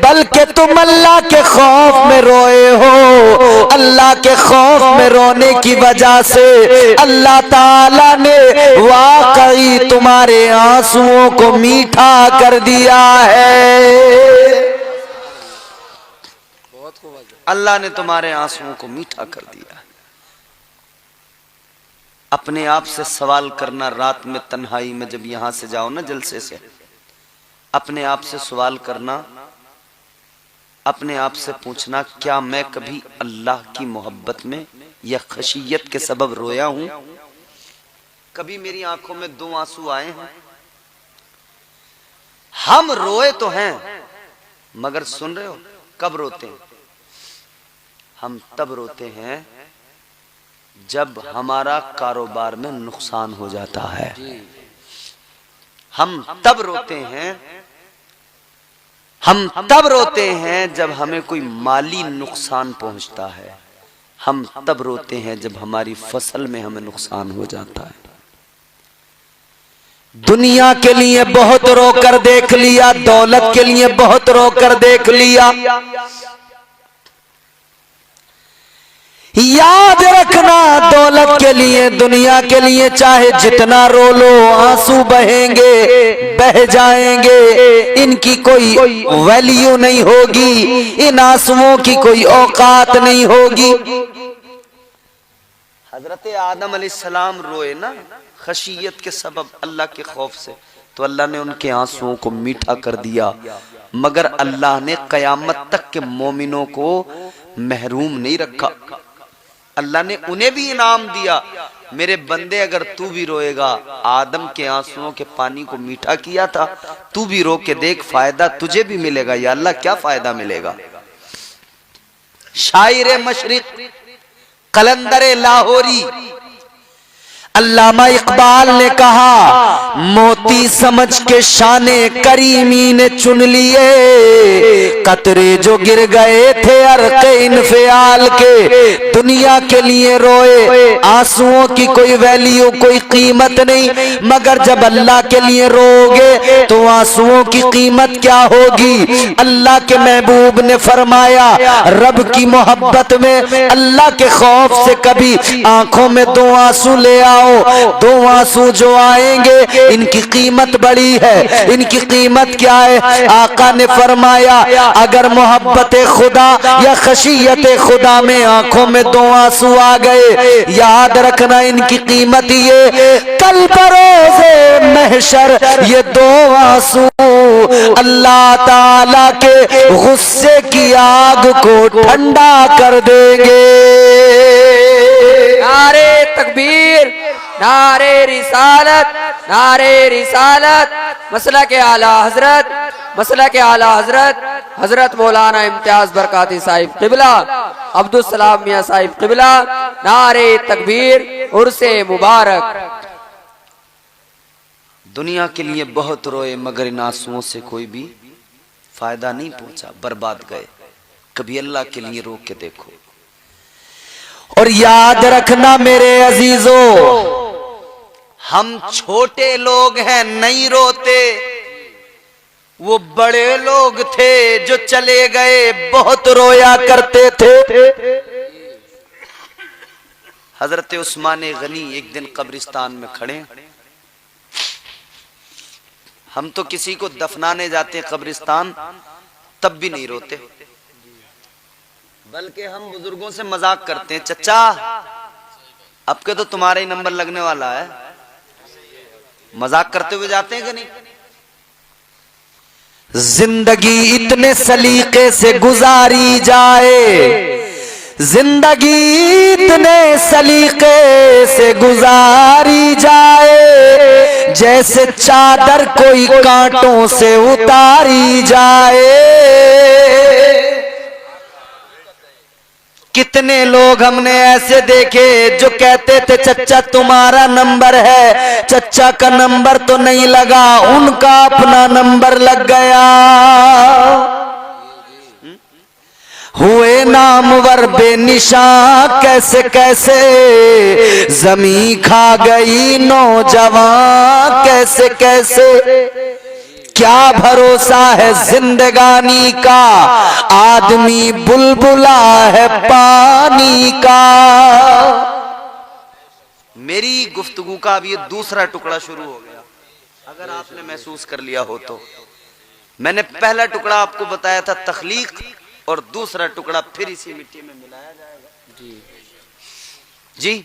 बल्कि तुम अल्लाह के खौफ में रोए हो। अल्लाह के खौफ में रोने की वजह से अल्लाह ताला ने वाकई तुम्हारे आंसुओं को मीठा कर दिया है। अल्लाह ने तुम्हारे आंसुओं को मीठा कर दिया। अपने आप से सवाल करना, रात में तन्हाई में जब यहां से जाओ ना जलसे से, अपने आप से सवाल करना, अपने आप से पूछना, क्या मैं कभी अल्लाह की मोहब्बत में या खशियत के सबब रोया हूं? कभी मेरी आंखों में 2 आंसू आए हैं? हम रोए तो हैं, मगर सुन रहे हो कब रोते हैं? हम तब रोते हैं जब हमारा कारोबार में नुकसान हो जाता है। हम तब रोते हैं जब हमें कोई माली नुकसान पहुंचता है। हम तब रोते हैं जब हमारी फसल में हमें नुकसान हो जाता है। दुनिया के लिए बहुत रोकर देख लिया, दौलत के लिए बहुत रोकर देख लिया। याद रखना, दौलत के लिए, दुनिया के लिए चाहे जितना रो लो, आंसू बहेंगे, बह जाएंगे, इनकी कोई वैल्यू नहीं होगी, इन आंसुओं की कोई औकात नहीं होगी। हजरत आदम अलैहिस्सलाम रोए ना खशियत के सबब, अल्लाह के खौफ से, तो अल्लाह ने उनके आंसुओं को मीठा कर दिया। मगर अल्लाह ने कयामत तक के मोमिनों को महरूम नहीं रखा। अल्लाह ने उन्हें भी इनाम दिया, मेरे बंदे अगर तू भी रोएगा, आदम के आंसुओं के पानी को मीठा किया था, तू भी रो के देख, फायदा तुझे भी मिलेगा। या अल्लाह क्या फायदा मिलेगा? शायर मशरिक कलंदर लाहौरी अल्लामा इकबाल ने कहा, मोती समझ के शाने करीमी ने चुन लिए, कतरे जो गिर गए थे अर्क़े इन्फियाल के। दुनिया के लिए रोए, आंसुओं की कोई वैल्यू, कोई कीमत नहीं, मगर जब अल्लाह के लिए रोगे तो आंसुओं की कीमत क्या होगी? अल्लाह के महबूब ने फरमाया, रब की मोहब्बत में, अल्लाह के खौफ से कभी आंखों में 2 आंसू ले आओ, आओ, दो आंसू जो आएंगे इनकी कीमत बड़ी है। इनकी कीमत क्या है? आका ने फरमाया अगर मोहब्बत खुदा या खशियत खुदा में आंखों में दो आंसू आ गए, याद रखना इनकी कीमत ये कल बरोज़े महशर ये दो आंसू अल्लाह ताला के गुस्से की आग को ठंडा कर देंगे। नारे तकबीर, नारे रिसालत, नारे रिसालत। मसला के आला हजरत, मसला के आला हजरत हजरत मौलाना इम्तियाज बरकाती साहिब किबला, अब्दुल सलाम मियां साहिब किबला। नारे तकबीर, उर्से मुबारक। दुनिया के लिए बहुत रोए मगर इन आंसुओं से कोई भी फायदा नहीं पहुंचा, बर्बाद गए। कभी अल्लाह के लिए रो के देखो। और याद रखना मेरे अजीजों, हम छोटे लोग हैं नहीं रोते, वो बड़े लोग थे जो चले गए बहुत रोया करते थे। हजरत उस्मान गनी एक दिन कब्रिस्तान में खड़े, हम तो किसी को दफनाने जाते हैं कब्रिस्तान तब भी नहीं रोते, बल्कि हम बुजुर्गों से मजाक करते हैं, चचा अब के तो तुम्हारा ही नंबर लगने वाला है। मजाक करते हुए जाते हैं कि नहीं? जिंदगी इतने सलीके से गुजारी जाए, जिंदगी इतने सलीके से गुजारी जाए जैसे चादर कोई कांटों से उतारी जाए। कितने लोग हमने ऐसे देखे जो कहते थे चच्चा तुम्हारा नंबर है, चच्चा का नंबर तो नहीं लगा, उनका अपना नंबर लग गया। हुए नामवर बेनिशान कैसे कैसे, जमी खा गई नौजवान कैसे कैसे। क्या भरोसा है जिंदगानी का, आदमी बुलबुला है पानी का। मेरी गुफ्तगू का अब ये दूसरा टुकड़ा शुरू हो गया, अगर आपने महसूस कर लिया हो तो। मैंने पहला टुकड़ा आपको बताया था तख्लीक, और दूसरा टुकड़ा फिर इसी मिट्टी में मिलाया जाएगा। जी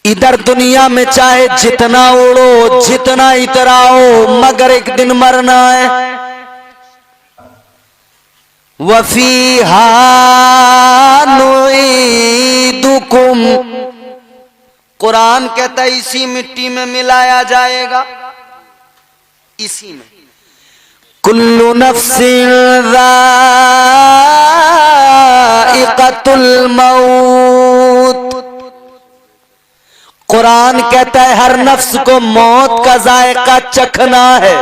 इधर दुनिया में चाहे जितना उड़ो जितना इतराओ मगर एक दिन मरना है। वफीहा नुईदुकुम, कुरान कहता है इसी मिट्टी में मिलाया जाएगा, इसी में। कुल्लु नफ्सिन ज़ाइक़तुल मौत, कुरान कहता है हर नफ्स को मौत का जायका चखना है।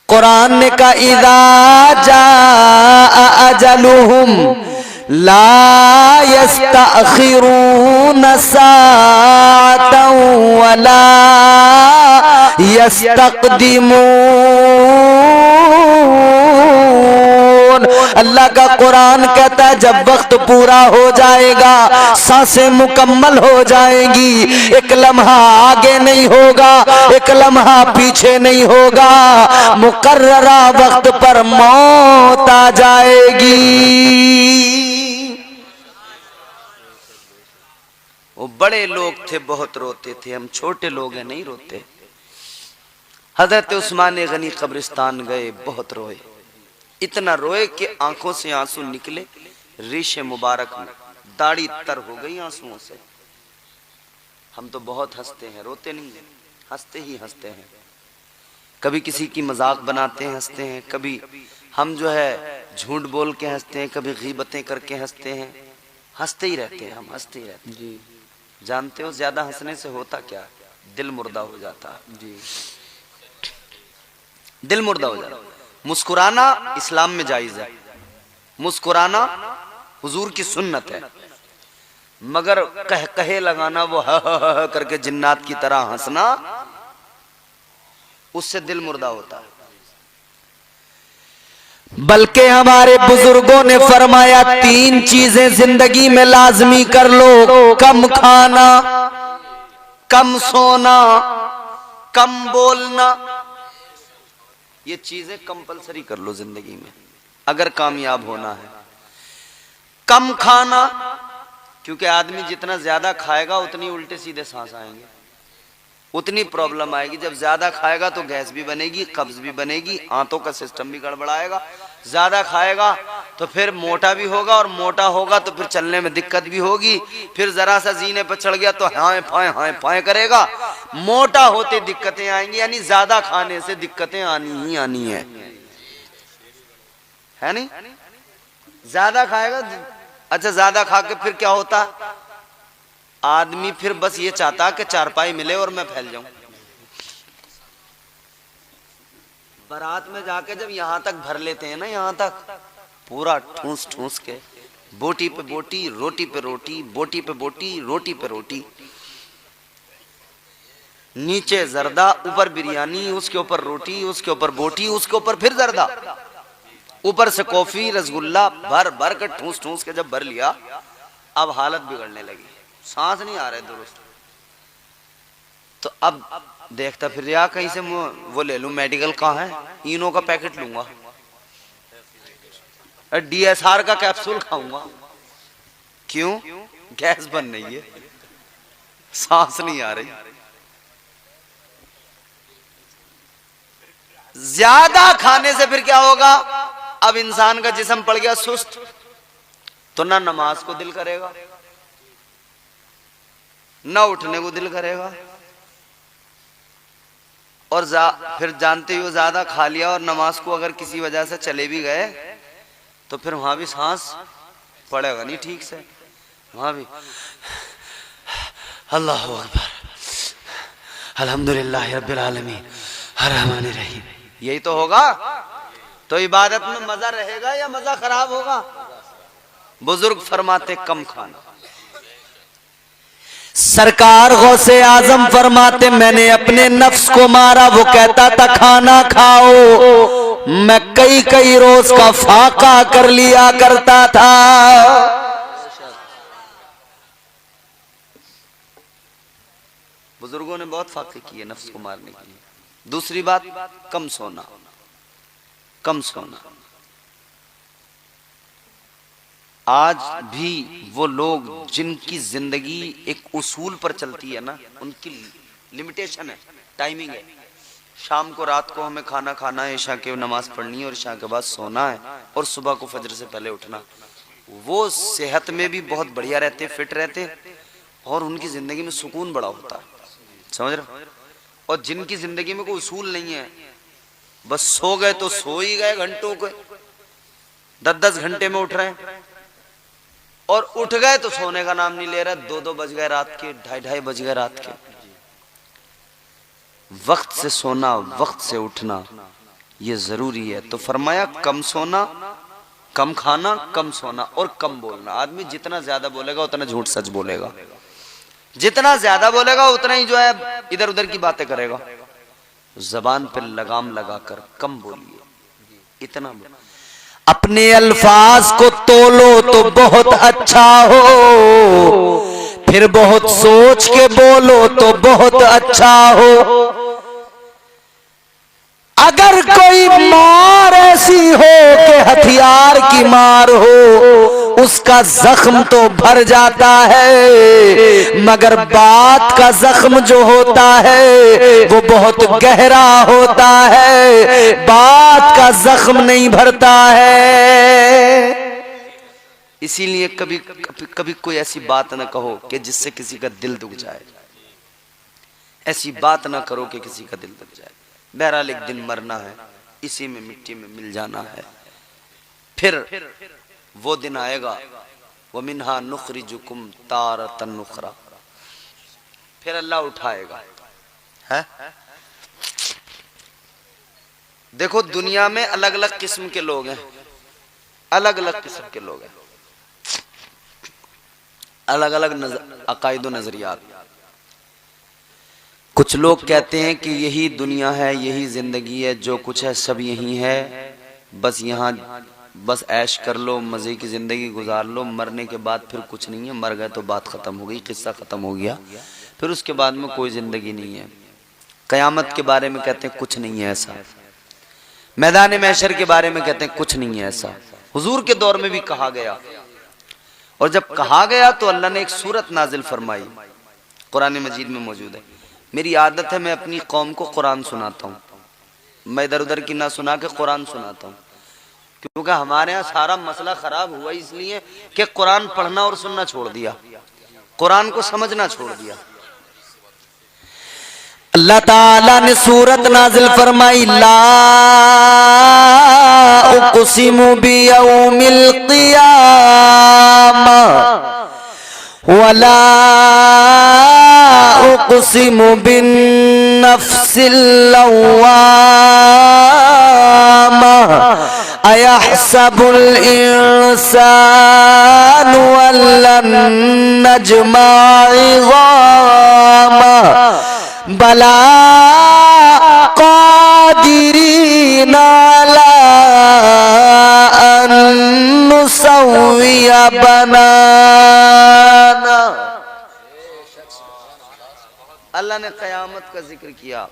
कुरान ने कहा इज़ा जाअ अजलुहुम ला यस्तअखिरून साअतन वला यस्तक़दिमून। अल्लाह का कुरान कहता है जब वक्त पूरा हो जाएगा, सांसें मुकम्मल हो जाएंगी, एक लम्हा आगे नहीं होगा, एक लम्हा पीछे नहीं होगा, मुकर्ररा वक्त पर मौत आ जाएगी। वो बड़े लोग थे बहुत रोते थे, हम छोटे लोग हैं नहीं रोते। हजरत उस्मान गनी कब्रिस्तान गए, बहुत रोए, इतना रोए कि आंखों से आंसू निकले, रेशे मुबारक में दाढ़ी तर हो गई आंसुओं से। हम तो बहुत हंसते हैं, रोते नहीं हैं, हंसते ही हंसते हैं। कभी किसी की मजाक बनाते हैं, हंसते हैं, कभी हम जो है झूठ बोल के हंसते हैं, कभी गीबतें करके हंसते हैं, हंसते ही रहते हैं, हम हंसते ही रहते हैं। जी जानते हो ज्यादा हंसने से होता क्या? दिल मुर्दा हो जाता है। जी दिल मुर्दा हो जाता। मुस्कुराना इस्लाम में जायज है, मुस्कुराना हुजूर की सुन्नत है, मगर कहे लगाना, वो ह करके जिन्नात की तरह हंसना, उससे दिल मुर्दा होता है। बल्कि हमारे बुजुर्गों ने फरमाया 3 चीजें जिंदगी में लाजमी कर लो, कम खाना, कम सोना, कम बोलना। ये चीजें कंपलसरी कर लो जिंदगी में अगर कामयाब होना है। कम खाना, क्योंकि आदमी जितना ज्यादा खाएगा उतनी उल्टे सीधे सांस आएंगे, उतनी प्रॉब्लम आएगी। जब ज्यादा खाएगा तो गैस भी बनेगी, कब्ज भी बनेगी, आंतों का सिस्टम भी गड़बड़ाएगा। ज्यादा खाएगा तो फिर मोटा भी होगा, और मोटा होगा तो फिर चलने में दिक्कत भी होगी। फिर जरा सा जीने पर चढ़ गया तो हाय फाय करेगा। मोटा होते दिक्कतें आएंगी, यानी ज्यादा खाने से दिक्कतें आनी ही आनी है नहीं? ज्यादा खाएगा, अच्छा ज्यादा खा के फिर क्या होता? आदमी फिर बस ये चाहता कि चारपाई मिले और मैं फैल जाऊं। बारात में जाके जब यहां तक भर लेते हैं ना, यहां तक पूरा ठूस ठूस के, बोटी पे बोटी, रोटी पे रोटी, बोटी पे बोटी, रोटी पे रोटी, नीचे जर्दा, ऊपर बिरयानी, उसके ऊपर रोटी, उसके ऊपर बोटी, उसके ऊपर फिर जर्दा, ऊपर से कॉफी, रसगुल्ला, भर भर कर ठूस ठूस के जब भर लिया, अब हालत बिगड़ने लगी, सांस नहीं आ रहे दुरुस्त। तो अब देखता फिर या कहीं से वो ले लूं, मेडिकल कहाँ है, इनो का पैकेट लूंगा, DSR का कैप्सूल खाऊंगा। क्यों? गैस बन रही है, सांस नहीं आ रही। ज्यादा खाने से फिर क्या होगा? अब इंसान का जिस्म पड़ गया सुस्त, तो ना नमाज को दिल करेगा, ना उठने को दिल करेगा, और फिर जानते हो ज्यादा खा लिया और नमाज को अगर किसी वजह से चले भी गए तो फिर वहां भी सांस पड़ेगा नहीं ठीक से, वहां भी अल्लाह अकबर, अल्हम्दुलिल्लाह रब्बिल आलमीन अर्रहमानिर रहीम, यही तो होगा। तो इबादत में मजा रहेगा या मजा खराब होगा? बुजुर्ग फरमाते कम खाना। सरकार गौसे आजम फरमाते मैंने अपने नफ्स को मारा, वो कहता था खाना खाओ, मैं कई कई रोज का फाका कर लिया करता था। बुजुर्गों ने बहुत फाके किए नफ्स को मारने के लिए। दूसरी बात, कम सोना, कम सोना। आज भी वो लोग जिनकी जिंदगी एक उसूल पर चलती है ना, उनकी लिमिटेशन है, टाइमिंग है। शाम को रात को हमें खाना खाना है, ईशा की नमाज पढ़नी है और ईशा के बाद सोना है, और सुबह को फजर से पहले उठना। वो सेहत में भी बहुत बढ़िया रहते, फिट रहते, और उनकी जिंदगी में सुकून बड़ा होता है, समझ रहे हो? और जिनकी जिंदगी में कोई उसूल नहीं है, बस सो गए तो सो ही गए, घंटों के 10-10 घंटे में उठ रहे हैं, और उठ गए तो सोने का नाम नहीं ले रहे, 2-2 बज गए रात के, 2:30 बज गए रात के। वक्त से सोना, वक्त से उठना ये जरूरी है। तो फरमाया कम सोना, कम खाना, कम सोना और कम बोलना। आदमी जितना ज्यादा बोलेगा उतना झूठ सच बोलेगा, जितना ज्यादा बोलेगा उतना ही जो है इधर उधर की बातें करेगा। जबान पे लगाम लगाकर कम बोलिए, इतना बोलिए। अपने अल्फाज को तोलो तो बहुत अच्छा हो, फिर बहुत सोच के बोलो तो बहुत अच्छा हो। अगर कोई मार ऐसी हो कि हथियार की मार हो, उसका जख्म तो भर जाता है, मगर बात का जख्म जो होता है वो बहुत गहरा होता है, बात का जख्म नहीं भरता है। इसीलिए कभी कभी कभी कोई ऐसी बात ना कहो कि जिससे किसी का दिल दुख जाए, ऐसी बात ना करो कि किसी का दिल दुख जाए। बहरहाल एक दिन मरना है, इसी में मिट्टी में मिल जाना है, फिर वो दिन आएगा, वो मिन्हा नुखरिजुकुम तारतन नुखरा, फिर अल्लाह उठाएगा है? देखो दुनिया में अलग अलग किस्म के लोग हैं, अलग अलग किस्म के लोग हैं, अलग अलग अकायद व नजरियात। कुछ लोग कहते हैं कि यही दुनिया है, यही जिंदगी है, जो कुछ है सब यही है, बस यहाँ बस ऐश कर लो, मजे की जिंदगी गुजार लो, मरने के बाद फिर कुछ नहीं है, मर गए तो बात खत्म हो गई, किस्सा खत्म हो गया, फिर उसके बाद में कोई जिंदगी नहीं है। कयामत के बारे में कहते हैं कुछ नहीं है ऐसा, मैदान महशर के बारे में कहते हैं कुछ नहीं है ऐसा। हुजूर के दौर में भी कहा गया, और जब कहा गया तो अल्लाह ने एक सूरत नाजिल फरमाई, कुरान मजीद में मौजूद है। मेरी आदत है मैं अपनी कौम को कुरान सुनाता हूँ, मैं इधर उधर की ना सुना के कुरान सुनाता हूँ, क्योंकि हमारे यहाँ सारा मसला खराब हुआ इसलिए कि कुरान पढ़ना और सुनना छोड़ दिया, कुरान को समझना छोड़ दिया। अल्लाह ताला ने सूरत नाजिल फरमाई, ला उक़सिमु बियौमिल क़ियामा वला उक़सिमु बिन्नफ्सिल लव्वामा अयहसबुल इंसानु अल्लन नजमा इज़ामा बला क़ादिरीन अला अन नुसव्विया बनाना। अल्लाह ने क़यामत का जिक्र किया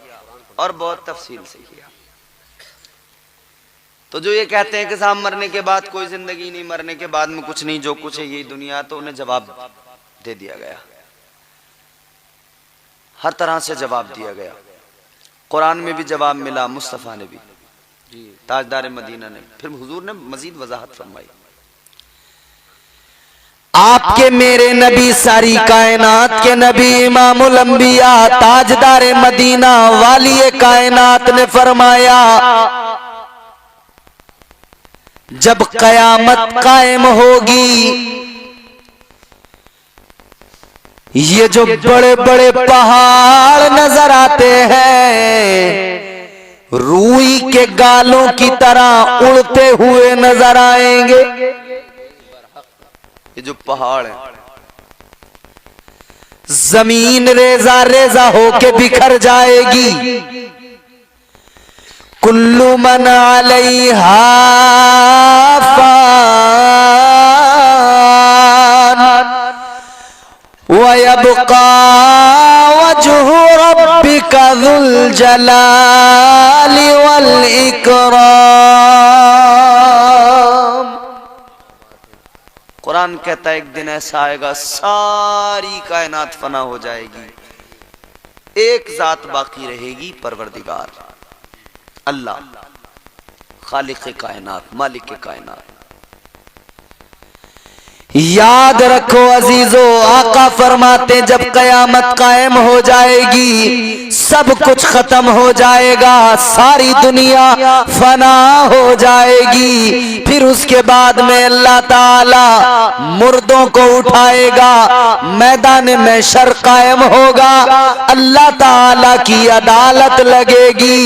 और बहुत तफसील से किया। तो जो ये कहते हैं कि साहब मरने के बाद कोई जिंदगी नहीं, मरने के बाद में कुछ नहीं, जो कुछ है यही दुनिया, तो उन्हें जवाब दे दिया गया, हर तरह से जवाब दिया गया। कुरान में भी जवाब मिला, मुस्तफ़ा ने भी, ताजदार मदीना ने, फिर हुजूर ने मजीद वजाहत फरमाई। आपके मेरे नबी सारी कायनात के नबी इमामुल अंबिया ताजदार मदीना वाली कायनात ने फरमाया, जब कयामत कायम होगी, ये जो बड़े बड़े पहाड़ नजर आते हैं रूई के गालों की तरह उड़ते हुए नजर आएंगे। ये जो पहाड़ है, जमीन रेजा रेजा होके बिखर जाएगी। कुल्लु मन अलैहा फान वयबका वजहु रब्बिका ज़ुल जलाली वल इकराम। कुरान कहता है एक दिन ऐसा आएगा सारी कायनात फना हो जाएगी, एक जात बाकी रहेगी, परवरदिगार अल्लाह, खालिक कायनात, मालिक कायनात। याद रखो अजीजो, आका फरमाते जब कयामत कायम हो जाएगी, सब कुछ खत्म हो जाएगा, सारी दुनिया फना हो जाएगी, फिर उसके बाद में अल्लाह ताला मुर्दों को उठाएगा, मैदान महशर कायम होगा, अल्लाह ताला की अदालत लगेगी,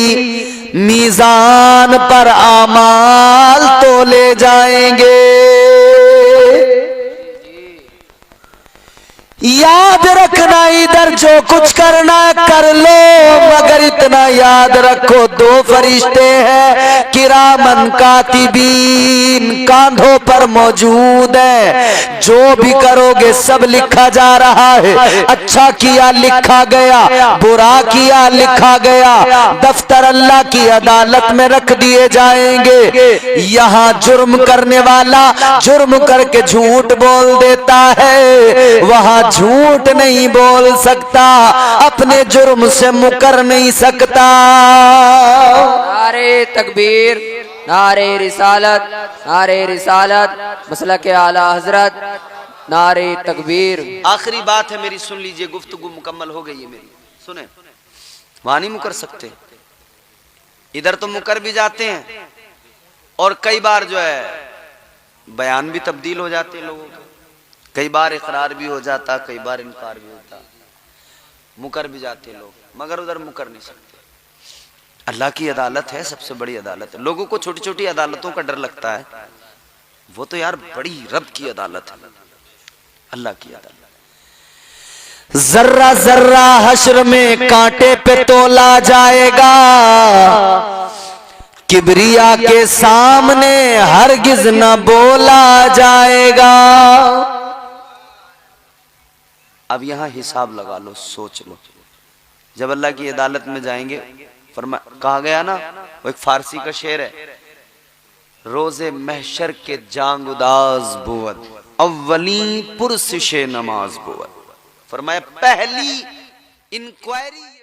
मीजान पर आमाल तोले जाएंगे। याद रखना इधर जो कुछ करना कर लो, मगर इतना याद रखो दो फरिश्ते हैं किरामन कातिबीन कांधों पर मौजूद है, जो भी करोगे सब लिखा जा रहा है। अच्छा किया लिखा गया, बुरा किया लिखा गया, दफ्तर अल्लाह की अदालत में रख दिए जाएंगे। यहाँ जुर्म करने वाला जुर्म करके झूठ बोल देता है, वहाँ झूठ नहीं बोल सकता, अपने जुर्म से मुकर नहीं सकता। नारे तकबीर, नारे रिसालत, नारे रिसालत, मसलक आला हजरत, नारे तकबीर। आखिरी बात है मेरी, सुन लीजिए, गुफ्तगू मुकम्मल हो गई है मेरी, सुने। वहां नहीं मुकर सकते, इधर तो मुकर भी जाते हैं, और कई बार जो है बयान भी तब्दील हो जाते हैं लोगों के, कई बार इकरार भी हो जाता, कई बार इनकार भी होता, मुकर भी जाते लोग, मगर उधर मुकर नहीं सकते। अल्लाह की अदालत है, सबसे बड़ी अदालत है। लोगों को छोटी छोटी अदालतों का डर लगता है, वो तो यार बड़ी रब की अदालत है, अल्लाह की अदालत। जर्रा जर्रा हश्र में कांटे पे तोला जाएगा, किबरिया के सामने हरगिज न बोला जाएगा। अब यहां हिसाब लगा लो, सोच लो, जब अल्लाह की अदालत में जाएंगे, कहा गया ना, वो एक फारसी का शेर है, रोजे महशर के जांगुदाज बुवत अव्वली पुरसिशे नमाज बुवत। फरमाया पहली इंक्वायरी